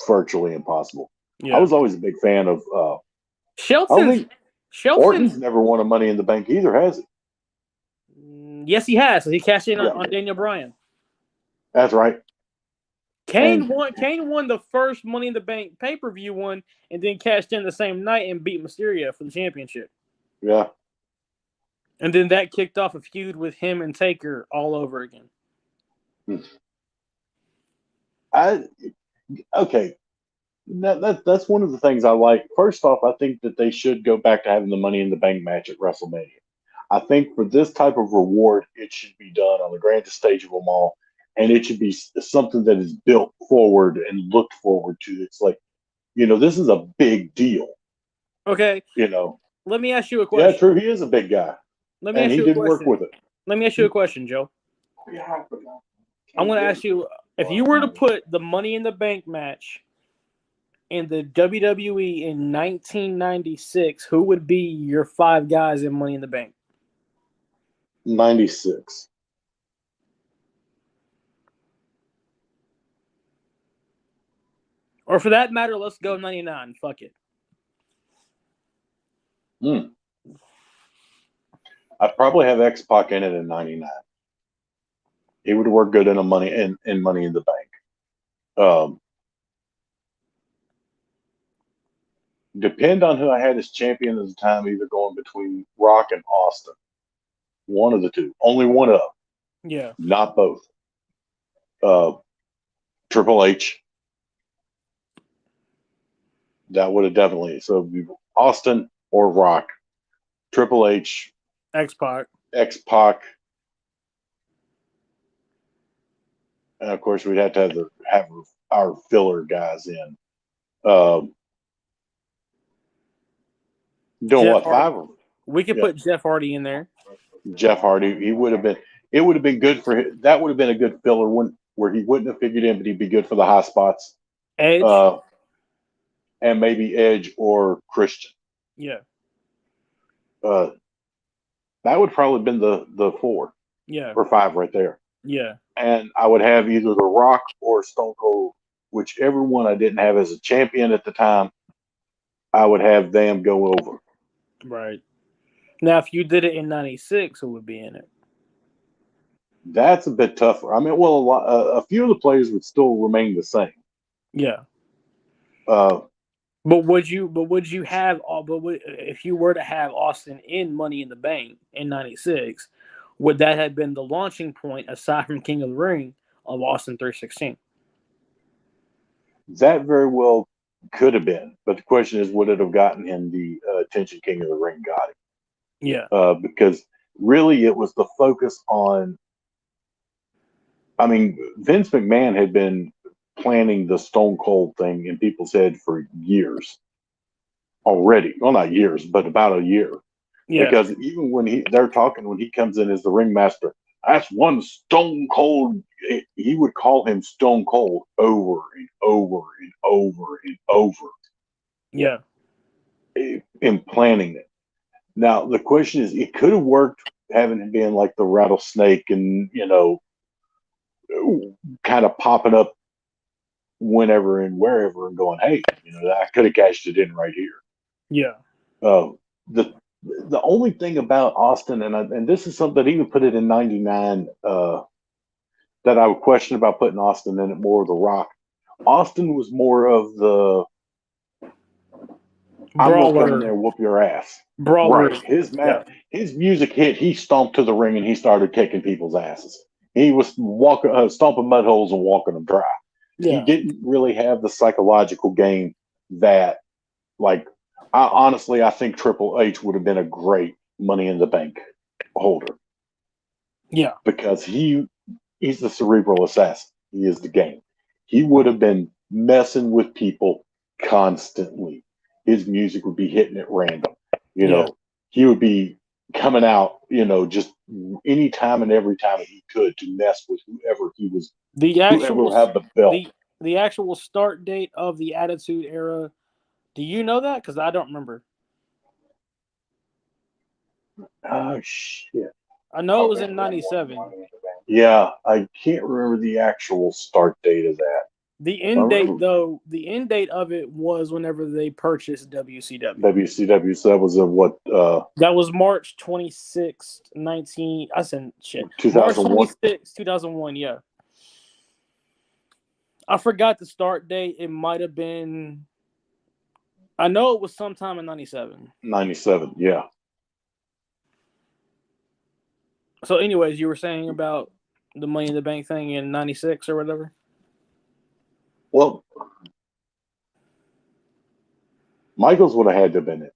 virtually impossible. Yeah. I was always a big fan of. I don't Shelton's. think Orton's never won a Money in the Bank either, has he? Yes, he has. He cashed in Yeah. on Daniel Bryan. That's right. Kane won the first Money in the Bank pay-per-view one, and then cashed in the same night and beat Mysterio for the championship. Yeah. And then that kicked off a feud with him and Taker all over again. Okay. That's one of the things I like. First off, I think that they should go back to having the Money in the Bank match at WrestleMania. I think for this type of reward, it should be done on the grandest stage of them all, and it should be something that is built forward and looked forward to. It's like, this is a big deal. Okay. Let me ask you a question. Yeah, true. He is a big guy. And he did work with it. Let me ask you a question, Joe. I'm going to ask you, if you were to put the Money in the Bank match in the WWE in 1996, who would be your 5 guys in Money in the Bank? 96. Or for that matter, let's go 99. Fuck it. I'd probably have X-Pac in it in 99. He would work good in Money in the Bank. Depend on who I had as champion at the time, either going between Rock and Austin. One of the two. Only one of them. Yeah. Not both. Triple H. That would have definitely. So it'd be Austin or Rock. Triple H. X-Pac. And of course, we'd have to have our filler guys in. Doing Jeff what, Hardy. 5 of them? We could put Jeff Hardy in there. Jeff Hardy, he would have been. It would have been good for him. That would have been a good filler one where he wouldn't have figured in, but he'd be good for the high spots. Edge, and maybe Edge or Christian. Yeah. That would probably have been the 4. Yeah. Or 5 right there. Yeah. And I would have either The Rock or Stone Cold, whichever one I didn't have as a champion at the time. I would have them go over. Right. Now, if you did it in 96, who would be in it? That's a bit tougher. I mean, well, a few of the players would still remain the same. Yeah. But would you have if you were to have Austin in Money in the Bank in 96, would that have been the launching point aside from King of the Ring of Austin 316? That very well could have been, but the question is, would it have gotten him the attention King of the Ring got him? Yeah. Because really it was the focus on, I mean, Vince McMahon had been planning the Stone Cold thing in people's head for years already. Well, not years, but about a year. Yeah. Because even when they're talking, when he comes in as the ringmaster, that's one Stone Cold. He would call him Stone Cold over and over and over and over. Yeah. In planning it. Now, the question is, it could have worked having him being like the rattlesnake and, kind of popping up whenever and wherever and going, hey, I could have cashed it in right here. Yeah. The only thing about Austin, and this is something that even put it in 99, that I would question about putting Austin in it more of The Rock. Austin was more of the I'm going to come in there and whoop your ass. Brawler. Right. His music hit, he stomped to the ring and he started kicking people's asses. He was stomping mud holes and walking them dry. Yeah. He didn't really have the psychological game that, honestly, I think Triple H would have been a great Money in the Bank holder. Yeah. because he's the cerebral assassin. He is the game. He would have been messing with people constantly. His music would be hitting at random. You Yeah. know, he would be coming out, just any time and every time that he could to mess with The actual whoever had the belt. the actual start date of the Attitude Era. Do you know that? Because I don't remember. Oh shit. I know it was in '97. Yeah, I can't remember the actual start date of that. The end date, though, the end date of it was whenever they purchased WCW. WCW, so that was in what? That was March 26th, 19. I said shit. March 2001. 26th, 2001. Yeah. I forgot the start date. It might have been. I know it was sometime in '97. 97, yeah. So, anyways, you were saying about the Money in the Bank thing in '96 or whatever. Well, Michaels would have had to have been it.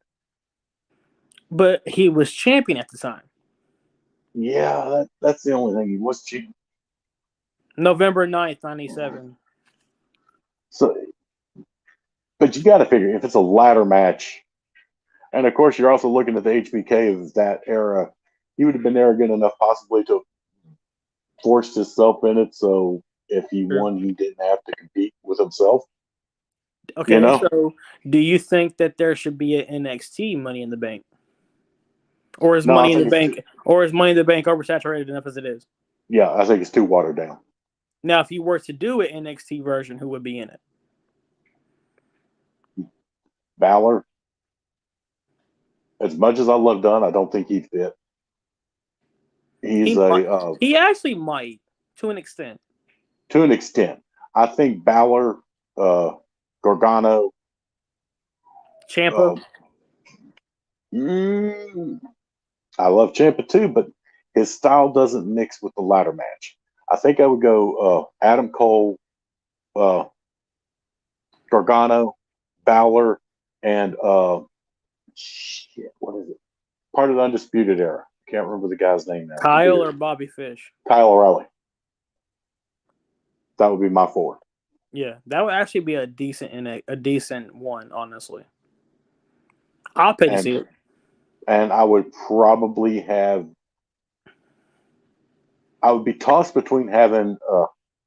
But he was champion at the time. Yeah, that's the only thing. He was cheap. November 9th, '97. So, but you got to figure if it's a ladder match, and of course you're also looking at the HBK of that era. He would have been arrogant enough possibly to force himself in it. So if he won, he didn't have to compete with himself. Okay, so do you think that there should be an NXT Money in the Bank, or is Money in the Bank oversaturated enough as it is? Yeah, I think it's too watered down. Now, if you were to do an NXT version, who would be in it? Balor. As much as I love Dunn, I don't think he'd fit. He actually might, to an extent. To an extent. I think Balor, Gargano, Ciampa. I love Ciampa too, but his style doesn't mix with the ladder match. I think I would go Adam Cole, Gargano, Balor, and what is it? Part of the Undisputed Era. Can't remember the guy's name now. Kyle or Bobby Fish? Kyle O'Reilly. That would be my 4. Yeah, that would actually be a decent one, honestly. I'll pay to see it. And I would probably I would be tossed between having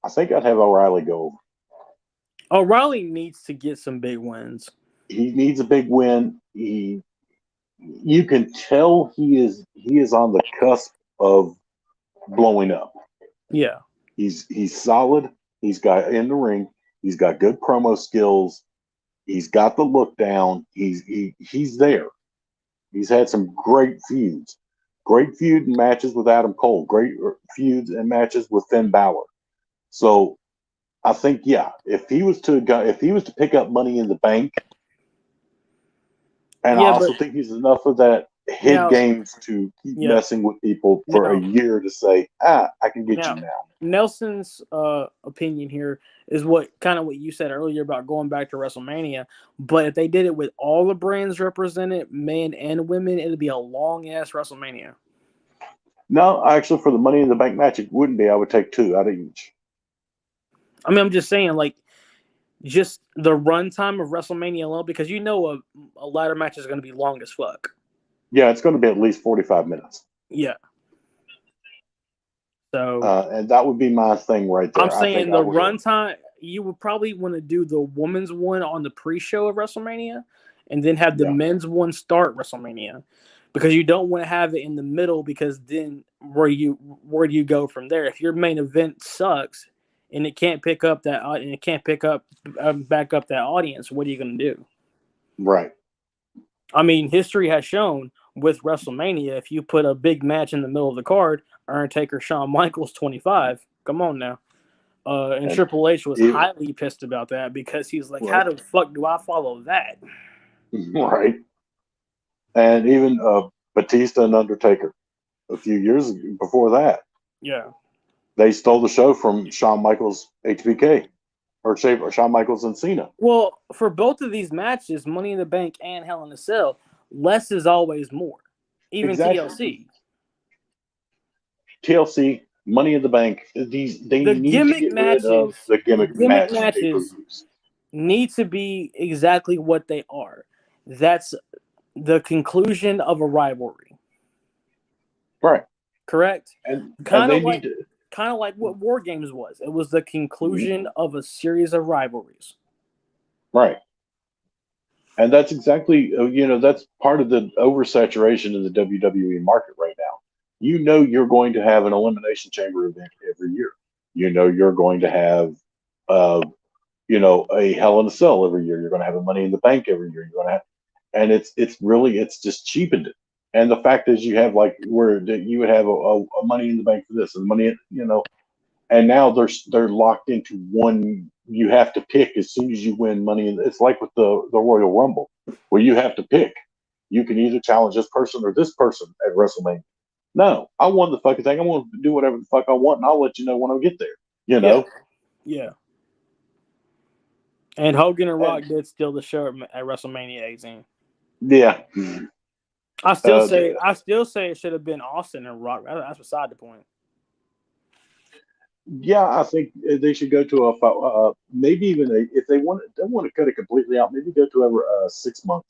I think I'd have O'Reilly go. O'Reilly needs to get some big wins. He needs a big win. You can tell he is on the cusp of blowing up. Yeah. He's solid. He's got in the ring. He's got good promo skills. He's got the look down. He's there. He's had some great feuds. Great feud matches with Adam Cole. Great feuds and matches with Finn Balor. So I think, if he was to pick up Money in the Bank, and I also think he's enough of that head games to keep messing with people for a year to say, I can get you now. Nelson's opinion here is what you said earlier about going back to WrestleMania. But if they did it with all the brands represented, men and women, it'd be a long ass WrestleMania. No, actually, for the Money in the Bank match, it wouldn't be. I would take 2 out of each. I mean, I'm just saying, just the runtime of WrestleMania alone, because a ladder match is going to be long as fuck. Yeah, it's going to be at least 45 minutes. Yeah. So, and that would be my thing right there. I'm saying the runtime, you would probably want to do the women's one on the pre-show of WrestleMania, and then have the men's one start WrestleMania, because you don't want to have it in the middle, because then where do you go from there? If your main event sucks and it can't pick up that, and it can't back up that audience, what are you going to do? Right. I mean, history has shown with WrestleMania, if you put a big match in the middle of the card, Undertaker, Shawn Michaels, 25. Come on now. And Triple H was highly pissed about that, because he's like, how the fuck do I follow that? Right. And even Batista and Undertaker a few years before that. Yeah. They stole the show from Shawn Michaels, HBK, or Shawn Michaels and Cena. Well, for both of these matches, Money in the Bank and Hell in a Cell, less is always more. Even TLC. TLC, Money in the Bank. They The need to gimmick get rid of matches, the gimmick match matches pay-per-views. need to be exactly what they are. That's the conclusion of a rivalry. Right. Correct? And Kind they of like need to. what War Games was. It was the conclusion of a series of rivalries. Right. And that's exactly, that's part of the oversaturation in the WWE market right now. You know, you're going to have an Elimination Chamber event every year. You know, you're going to have, a Hell in a Cell every year. You're going to have a Money in the Bank every year. You're going to have, and it's just cheapened it. And the fact is, you have like where you would have a Money in the Bank for this and money, and now they're locked into one. You have to pick as soon as you win money. It's like with the Royal Rumble, where you have to pick. You can either challenge this person or this person at WrestleMania. No, I won the fucking thing. I'm going to do whatever the fuck I want, and I'll let you know when I get there. You know? Yeah. And Hogan and Rock did steal the show at WrestleMania 18. Yeah. I still say it should have been Austin and Rock. That's beside the point. Yeah, I think they should go to a maybe even if they don't want to cut it completely out, maybe go to a 6 month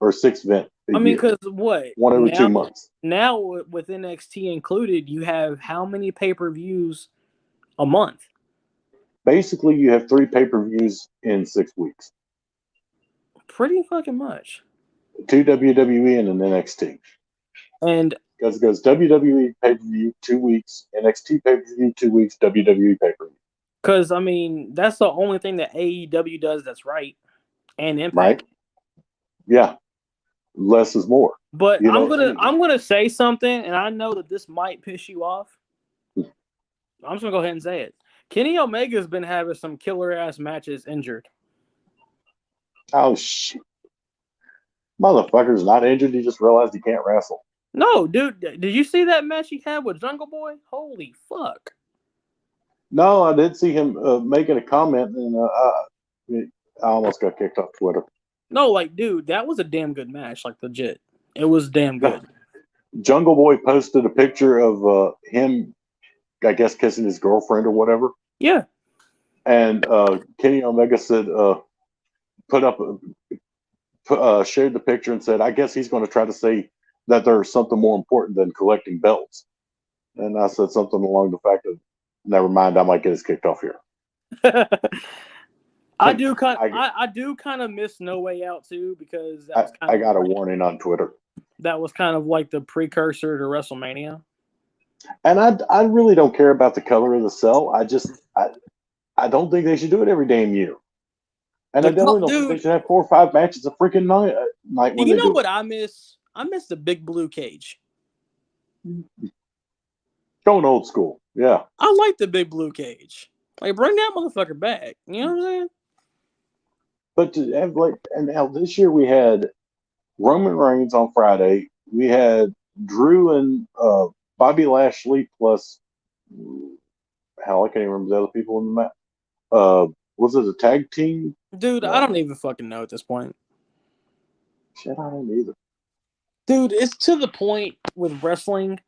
or 6 event. I mean, because what? One every 2 months. Now with NXT included, you have how many pay-per-views a month? Basically, you have 3 pay-per-views in 6 weeks. Pretty fucking much. 2 WWE and an NXT. And because it goes WWE pay-per-view 2 weeks, NXT pay-per-view 2 weeks, WWE pay-per-view. Because I mean, that's the only thing that AEW does that's right, and Impact. Right? Yeah, less is more. But I'm gonna say something, and I know that this might piss you off. I'm just gonna go ahead and say it. Kenny Omega's been having some killer ass matches injured. Oh shit! Motherfucker's not injured. He just realized he can't wrestle. No, dude. Did you see that match he had with Jungle Boy? Holy fuck! No, I did see him making a comment, and I almost got kicked off Twitter. No, like, dude, that was a damn good match. Like, legit, it was damn good. Jungle Boy posted a picture of him, I guess, kissing his girlfriend or whatever. Yeah. And Kenny Omega said, shared the picture and said, I guess he's going to try to say that there's something more important than collecting belts. And I said something along the fact of, never mind, I might get us kicked off here. I do kind of miss No Way Out too, because that was I got a warning on Twitter. That was kind of like the precursor to WrestleMania. And I really don't care about the color of the cell. I don't think they should do it every damn year. And I definitely don't think they should have 4 or 5 matches a freaking night. You know what I miss? I miss the big blue cage. Going old school, yeah. I like the big blue cage. Like, bring that motherfucker back. You know what I'm saying? But to have and now this year we had Roman Reigns on Friday. We had Drew and Bobby Lashley plus I can't even remember the other people in the match. Was it a tag team? Dude, I don't even fucking know at this point. Shit, I don't either. Dude, it's to the point with wrestling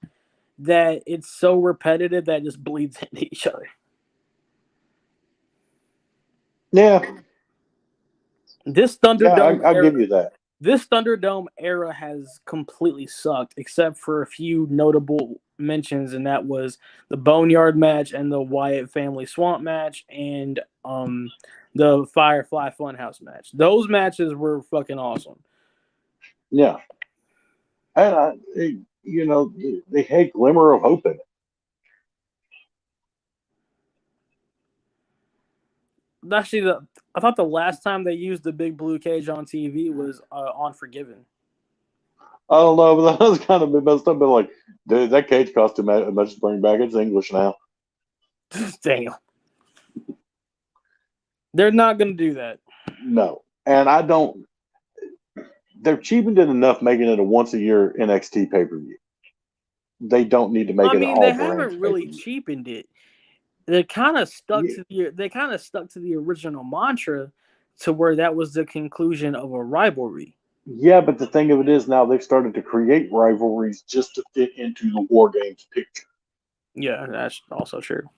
that it's so repetitive that it just bleeds into each other. Yeah. This Thunderdome I'll give you that. This Thunderdome era has completely sucked, except for a few notable mentions, and that was the Boneyard match and the Wyatt Family Swamp match and the Firefly Funhouse match. Those matches were fucking awesome. Yeah. And they had glimmer of hope in it. Actually, I thought the last time they used the big blue cage on TV was on Forgiven. I don't know, but that was kind of messed up. But like, dude, that cage cost too much to bring back. It's English now. Damn. They're not going to do that. No. And I don't. They're cheapened it enough making it a once a year NXT pay per view. They don't need to make it an all. They haven't really cheapened it. They kind of stuck to the original mantra, to where that was the conclusion of a rivalry. Yeah, but the thing of it is now they've started to create rivalries just to fit into the War Games picture. Yeah, that's also true.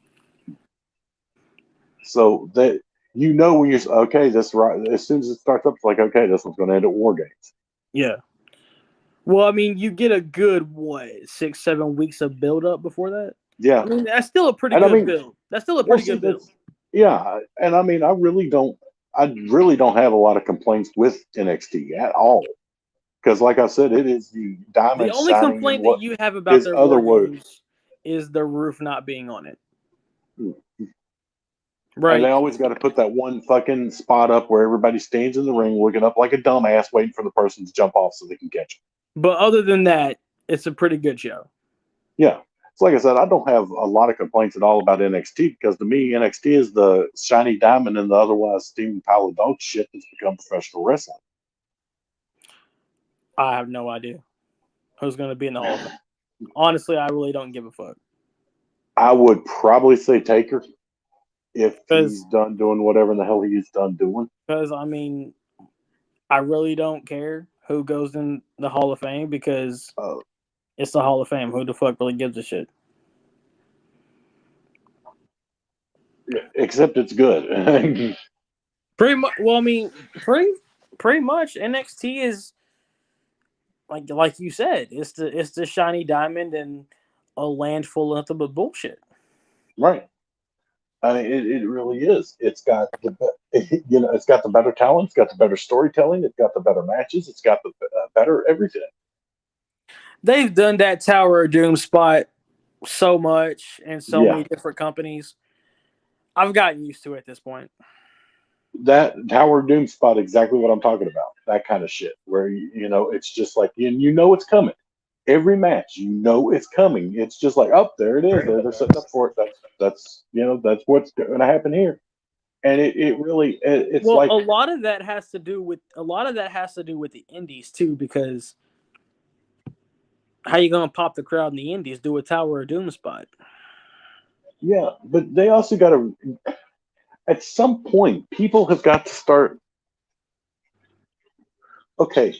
So that when you're okay, this right as soon as it starts up, it's like okay, this one's going to end at War Games. Yeah. Well, I mean, you get a good 6-7 weeks of build up before that. Yeah, I mean, that's still a pretty and good build. That's still a pretty good build. Yeah, and I mean, I really don't have a lot of complaints with NXT at all because, like I said, it is the diamond. The only complaint that you have about their other War Games is the roof not being on it. Right. And they always got to put that one fucking spot up where everybody stands in the ring looking up like a dumbass waiting for the person to jump off so they can catch them. But other than that, it's a pretty good show. Yeah. So like I said, I don't have a lot of complaints at all about NXT because to me, NXT is the shiny diamond in the otherwise steaming pile of dog shit that's become professional wrestling. I have no idea who's going to be in the Hall of Fame. Honestly, I really don't give a fuck. I would probably say Taker if he's done doing whatever the hell he's done doing. Because, I mean, I really don't care who goes in the Hall of Fame because it's the Hall of Fame. Who the fuck really gives a shit? Except it's good. Pretty much. Well, I mean, pretty much NXT is like you said, it's the shiny diamond and a land full of nothing but bullshit. Right. I mean, it really is. It's got it's got the better talent. It's got the better storytelling. It's got the better matches. It's got the better everything. They've done that Tower of Doom spot so much in so many different companies. I've gotten used to it at this point. That Tower of Doom spot, exactly what I'm talking about. That kind of shit, where it's just like it's coming. Every match, it's coming. It's just like, oh, there it is. They're setting up for it. That's what's going to happen here. And it really, it's well, like a lot of that has to do with the indies too, because how you gonna pop the crowd in the indies? Do a Tower of Doom spot. Yeah, but they also got to. At some point, people have got to start. Okay,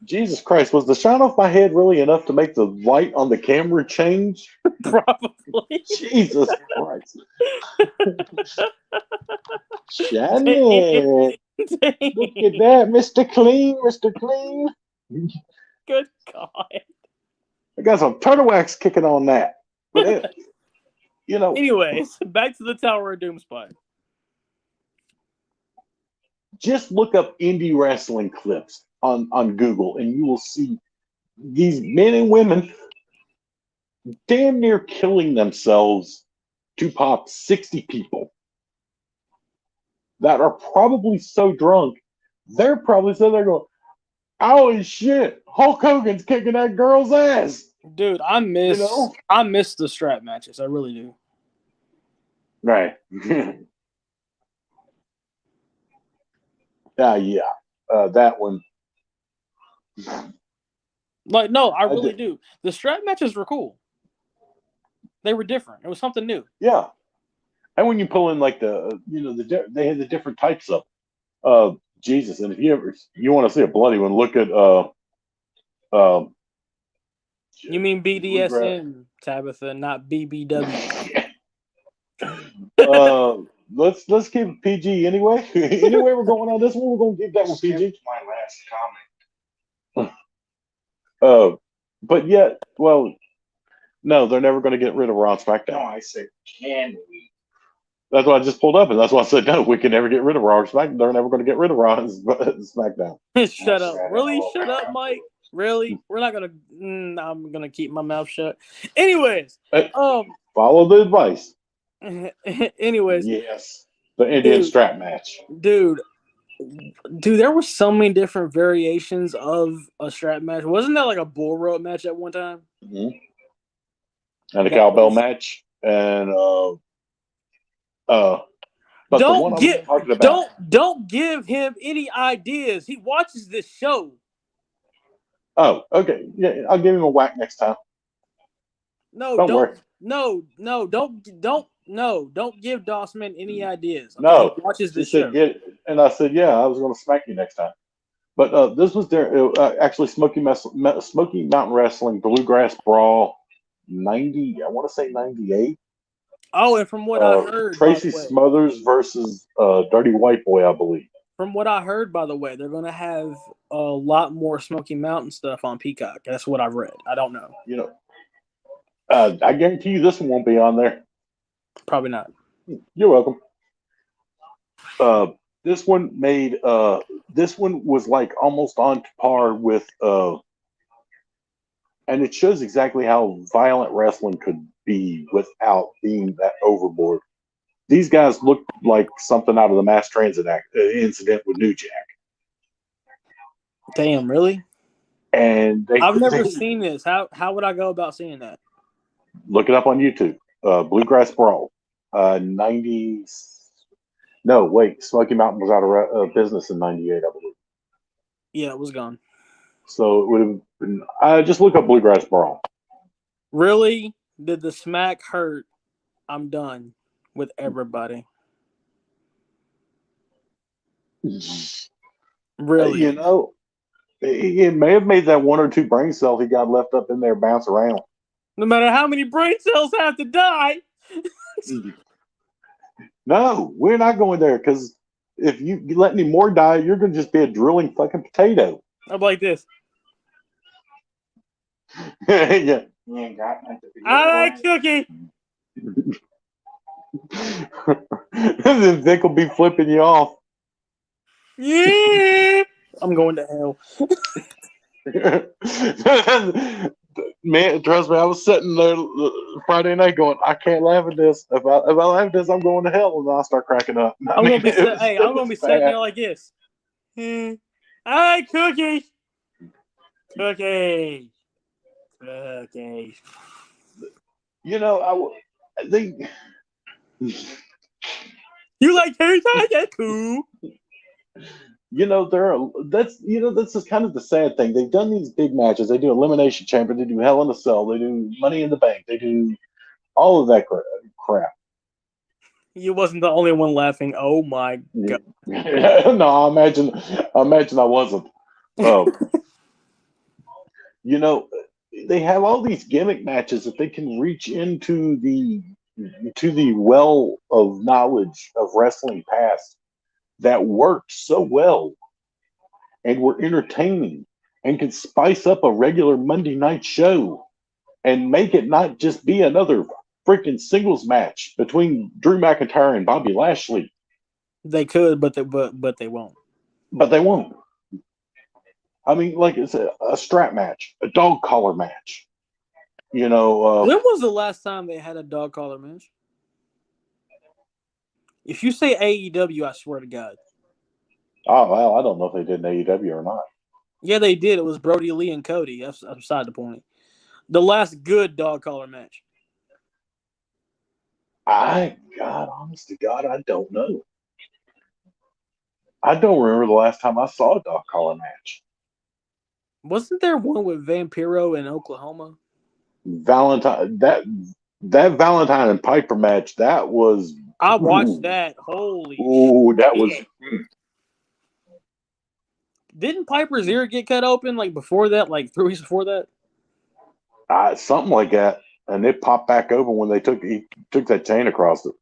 Jesus Christ, was the shine off my head really enough to make the light on the camera change? Probably. Jesus Christ. Shiny. Look at that, Mr. Clean, Mr. Clean. Good God. I got some turtle wax kicking on that. But anyways, back to the Tower of Doom spot. Just look up indie wrestling clips on Google and you will see these men and women damn near killing themselves to pop 60 people that are probably so drunk, they're probably sitting there going, holy shit, Hulk Hogan's kicking that girl's ass. Dude, I miss the strap matches. I really do. Right. That one. Like, no, I really do. The strap matches were cool. They were different. It was something new. Yeah. And when you pull in like they had the different types of Jesus. And if you want to see a bloody one, look at you mean BDSM, Tabitha, not BBW. Let's keep it PG anyway. Anyway, we're going on this one. We're going to keep that one PG. My last comment. But yet, well, no, they're never going to get rid of Raw and SmackDown. No, I said, can we? That's why I just pulled up, and that's why I said no. We can never get rid of Raw or SmackDown. They're never going to get rid of Raw and SmackDown. Shut up! Really? Shut up, Mike. Really? We're not gonna. I'm gonna keep my mouth shut. Anyways, follow the advice. Anyways, yes, the Indian strap match, dude. There were so many different variations of a strap match. Wasn't that like a bull rope match at one time? Mm-hmm. And a cowbell match, and but don't give him any ideas. He watches this show. Oh, okay. Yeah, I'll give him a whack next time. No, don't worry. No, don't give Dossman any ideas. Okay? No, he watches this show. And I said, yeah, I was going to smack you next time. But this was actually Smoky Mountain Wrestling Bluegrass Brawl 90. I want to say 98. Oh, and from what I heard, by Tracy the way, Smothers versus Dirty White Boy, I believe. from what I heard, by the way, they're gonna have a lot more Smoky Mountain stuff on Peacock. That's what I've read. I don't know. You know, I guarantee you this one won't be on there. Probably not. You're welcome. This one made this one was like almost on par with and it shows exactly how violent wrestling could be without being that overboard. These guys look like something out of the mass transit incident with New Jack. Damn, really? And I've never seen this. How would I go about seeing that? Look it up on YouTube. Bluegrass Brawl. 90. No, wait. Smoky Mountain was out of business in 98, I believe. Yeah, it was gone. So it would have been. Just look up Bluegrass Brawl. Really? Did the smack hurt? I'm done with everybody. Really? You know, it may have made that one or two brain cells he got left up in there bounce around. No matter how many brain cells have to die. No, we're not going there because if you let any more die, you're going to just be a drilling fucking potato. I'm like this. Yeah. You ain't got nothing to be. I like cookie. And then Vic will be flipping you off. Yeah. I'm going to hell. Man, trust me, I was sitting there Friday night going, I can't laugh at this. If I laugh at this, I'm going to hell, and then I'll start cracking up. I'm gonna be sitting there like this. I like cookie. Cookie. You know, they. You like tater tots? That's cool. You know, that's just kind of the sad thing. They've done these big matches. They do Elimination Chamber, they do Hell in a Cell, they do Money in the Bank, they do all of that crap. You wasn't the only one laughing. Oh my god! No, I imagine I wasn't. You know, they have all these gimmick matches that they can reach into the well of knowledge of wrestling past that worked so well and were entertaining and can spice up a regular Monday night show and make it not just be another freaking singles match between Drew McIntyre and Bobby Lashley. They could, but they won't. But they won't. I mean, like it's a strap match, a dog collar match. You know, when was the last time they had a dog collar match? If you say AEW, I swear to God. Oh, well, I don't know if they did an AEW or not. Yeah, they did. It was Brody Lee and Cody. That's beside the point. The last good dog collar match. Honest to God, I don't know. I don't remember the last time I saw a dog collar match. Wasn't there one with Vampiro in Oklahoma? Valentine, that Valentine and Piper match, that was. I watched that. Holy. Ooh, that was. Didn't Piper's ear get cut open like before that, like 3 weeks before that? Something like that, and it popped back open when he took that chain across it.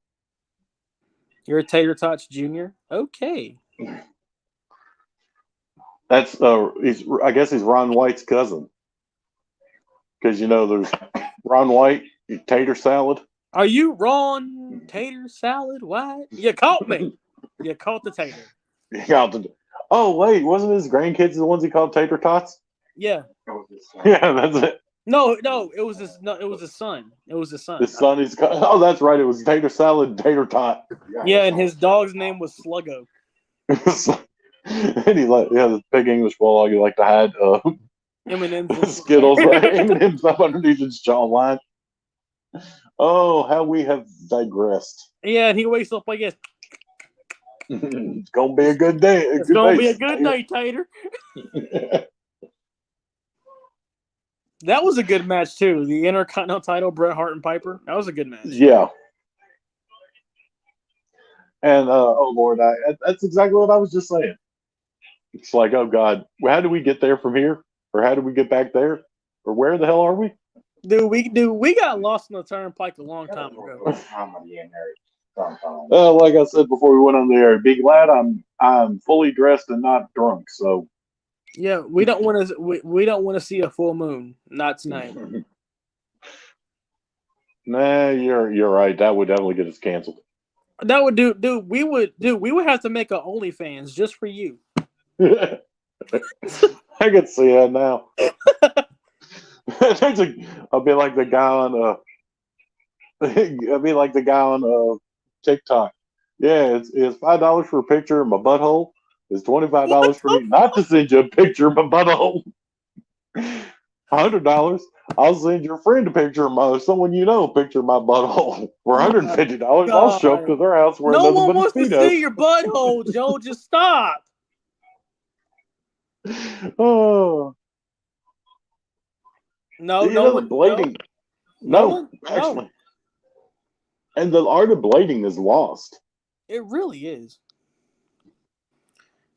You're a Tater Tots Jr.? Okay. That's I guess he's Ron White's cousin. Because there's Ron White, Tater Salad. Are you Ron Tater Salad White? You caught me. You caught the tater. Oh wait, wasn't his grandkids the ones he called Tater Tots? Yeah. Yeah, that's it. No, it was his. No, it was his son. It was his son. His son is. Oh, that's right. It was Tater Salad, Tater Tot. Yeah, and his dog's name was Sluggo. And he the big English bulldog. He liked to hide M&M's Skittles, right? M&M's up underneath his jawline. Oh, how we have digressed. Yeah, and he wakes up like this. It's gonna be a good day. It's gonna be a good day, Tater. That was a good match too. The Intercontinental title, Bret Hart and Piper. That was a good match. Yeah. And oh Lord, that's exactly what I was just saying. It's like, oh God, how do we get there from here? Or how do we get back there? Or where the hell are we? We got lost in the turnpike a long time ago. Comedy in there sometimes. Like I said before we went on the air, be glad I'm fully dressed and not drunk. So Yeah, we don't want to. We don't want to see a full moon. Not tonight. nah, you're right. That would definitely get us canceled. That would do. We would have to make a OnlyFans just for you. I can see that now. I'll be like the guy on I'll be like the guy on TikTok. Yeah, it's $5 for a picture of my butthole. It's $25 for me not to send you a picture of my butthole. $100. I'll send your friend a picture of someone you know a picture of my butthole. For $150, I'll show up to their house wearing No nothing one but a wants to Speedo. see your butthole, Joe. Just stop. Oh, No, you no know, one. the blading. No No, one- no. actually. And the art of blading is lost. It really is.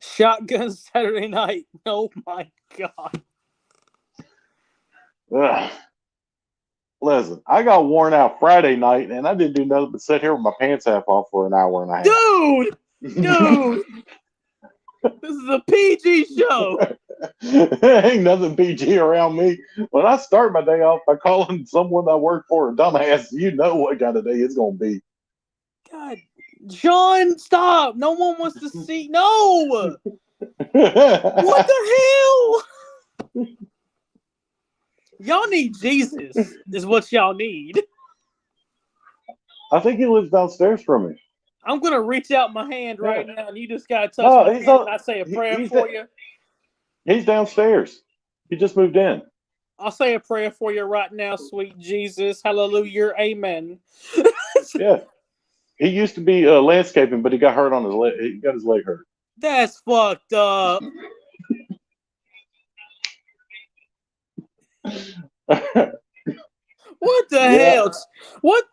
Shotgun Saturday night. Oh my god. Ugh. Listen, I got worn out Friday night, and I didn't do nothing but sit here with my pants half off for an hour and a half. Dude, this is a PG show. Ain't nothing PG around me. When I start my day off by calling someone I work for a dumbass, you know what kind of day it's gonna be. God, John, stop! No one wants to see. No, what the hell? Y'all need Jesus. Is what y'all need. I think he lives downstairs from me. I'm gonna reach out my hand right now, and you just gotta touch No, my he's hand. not- And I say a prayer he's for the- you. He's downstairs. He just moved in. I'll say a prayer for you right now, sweet Jesus. Hallelujah. Amen. Yeah. He used to be landscaping, but he got hurt on his leg. He got his leg hurt. That's fucked up. What the hell? What?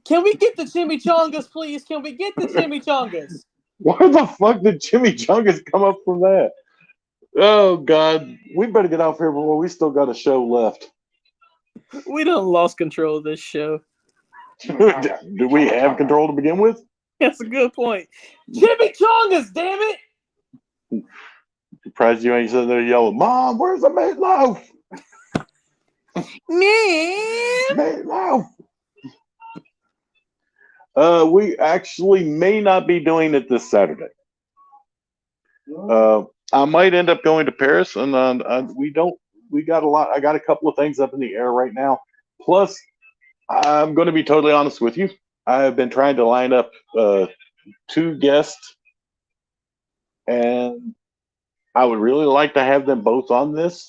Can we get the chimichangas, please? Can we get the chimichangas? Where the fuck did Jimmy Chungus come up from that? Oh God, we better get off here before we still got a show left. We done lost control of this show. Do we have control to begin with? That's a good point. Chimichangas, damn it! Surprised you ain't sitting there yelling, "Mom, where's the meatloaf? Man! Meatloaf!" We actually may not be doing it this Saturday. I might end up going to Paris, and we don't. We got a lot. I got a couple of things up in the air right now. Plus, I'm going to be totally honest with you. I have been trying to line up 2 guests, and I would really like to have them both on this.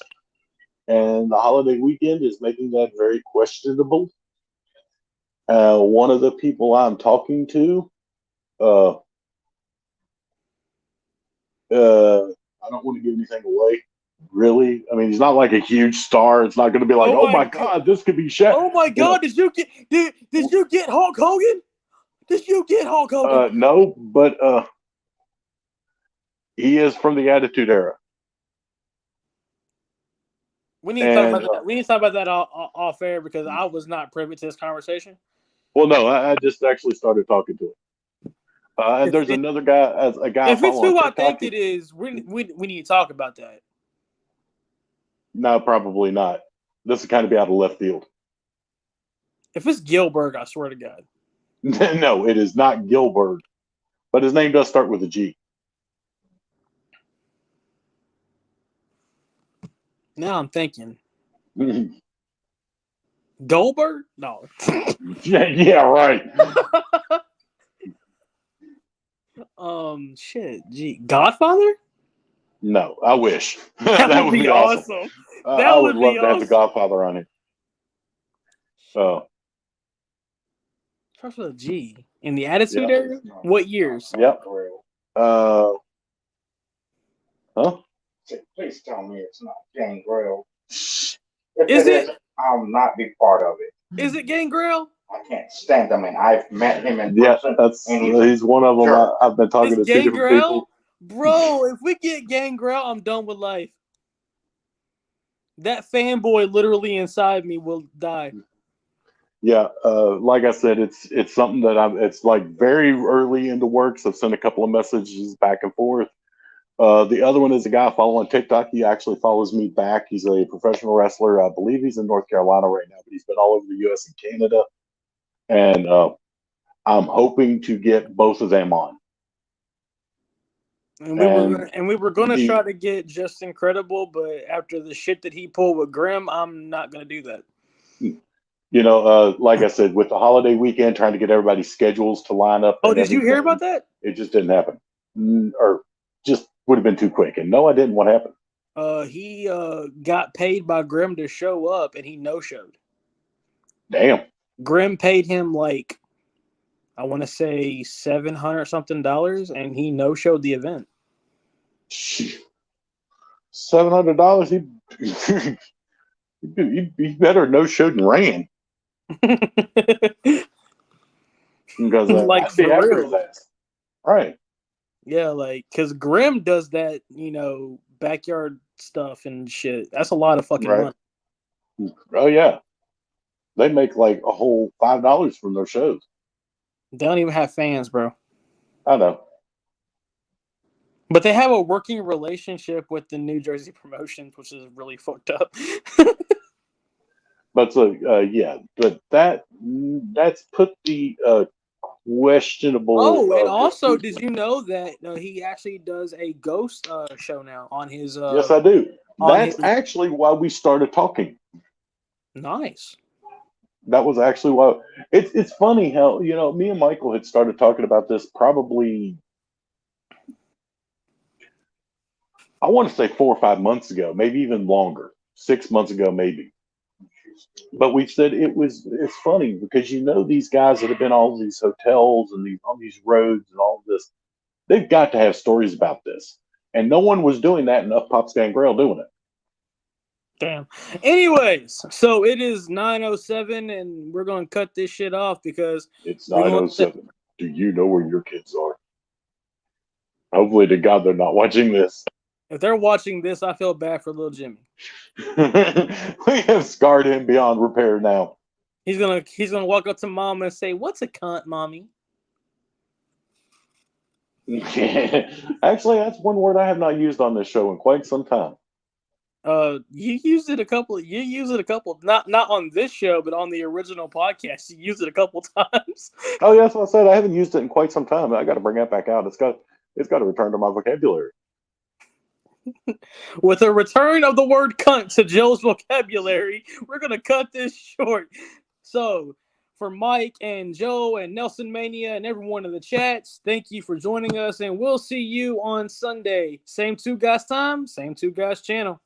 And the holiday weekend is making that very questionable. One of the people I'm talking to, I don't want to give anything away. Really, I mean, he's not like a huge star. It's not going to be like, oh my God, this could be Shaq. Oh my God! Did you get Hulk Hogan? Did you get Hulk Hogan? No, but he is from the Attitude Era. We need to talk about that. We need to talk about that off air because I was not privy to this conversation. Well, no, I just actually started talking to him. And there's another guy, a guy. If it's who who I think it is, we need to talk about that. No, probably not. This would kind of be out of left field. If it's Gilbert, I swear to God. No, it is not Gilbert, but his name does start with a G. Now I'm thinking. Goldberg? No. Yeah, right. Shit. Gee, Godfather? No, I wish. That would be awesome. I would love to have the Godfather on it. Starts with a G. In the Attitude Era? What years? Yep. Huh? Please tell me it's not Gangrel. Is it? I'll not be part of it. Is it Gangrel? I can't stand him, and I've met him in person. He's one of them. Sure. I've been talking to 2 different people. Bro, if we get Gangrel, I'm done with life. That fanboy literally inside me will die. Yeah, like I said, it's something that it's like very early in the works. I've sent a couple of messages back and forth. The other one is a guy I follow on TikTok. He actually follows me back. He's a professional wrestler. I believe he's in North Carolina right now, but he's been all over the U.S. and Canada. And I'm hoping to get both of them on. And And we were gonna the try to get Just Incredible, but after the shit that he pulled with Grimm, I'm not gonna do that. like I said, with the holiday weekend, trying to get everybody's schedules to line up. Oh, and did you hear everything, about that? It just didn't happen, or just would have been too quick. And no, I didn't. What happened? He got paid by Grimm to show up, and he no showed. Damn. Grimm paid him like I want to say $700 something, and he no showed the event. $700. He better no showed and ran because Like, I'd be for after real. his ass. Right. Yeah, like because Grimm does that, backyard stuff and shit. That's a lot of fucking Right. money. Oh yeah. They make like a whole $5 from their shows. They don't even have fans, bro. I know. But they have a working relationship with the New Jersey promotions, which is really fucked up. But yeah, but that's put the questionable. Oh, and also, did you know that he actually does a ghost show now on his? Yes, I do. on That's his- actually why we started talking. Nice. That was actually why. It's funny how me and Michael had started talking about this probably. I want to say 4 or 5 months ago, maybe even longer, 6 months ago, maybe. But we said it's funny because these guys that have been all these hotels and on these roads and all of this, they've got to have stories about this. And no one was doing that enough Pops Gangrel doing it. Damn. Anyways, so it is 9:07, and we're gonna cut this shit off because It's 9:07. Do you know where your kids are? Hopefully to God they're not watching this. if they're watching this, I feel bad for little Jimmy. We have scarred him beyond repair now. He's gonna walk up to mom and say, "What's a cunt, mommy?" Actually, that's one word I have not used on this show in quite some time. You used it a couple. You used it a couple. Not on this show, but on the original podcast, you used it a couple times. Oh, yeah, that's what I said. I haven't used it in quite some time. I got to bring that back out. It's got to return to my vocabulary. With a return of the word "cunt" to Joe's vocabulary, we're gonna cut this short. So, for Mike and Joe and Nelson Mania and everyone in the chats, thank you for joining us, and we'll see you on Sunday. Same two guys time, same two guys channel.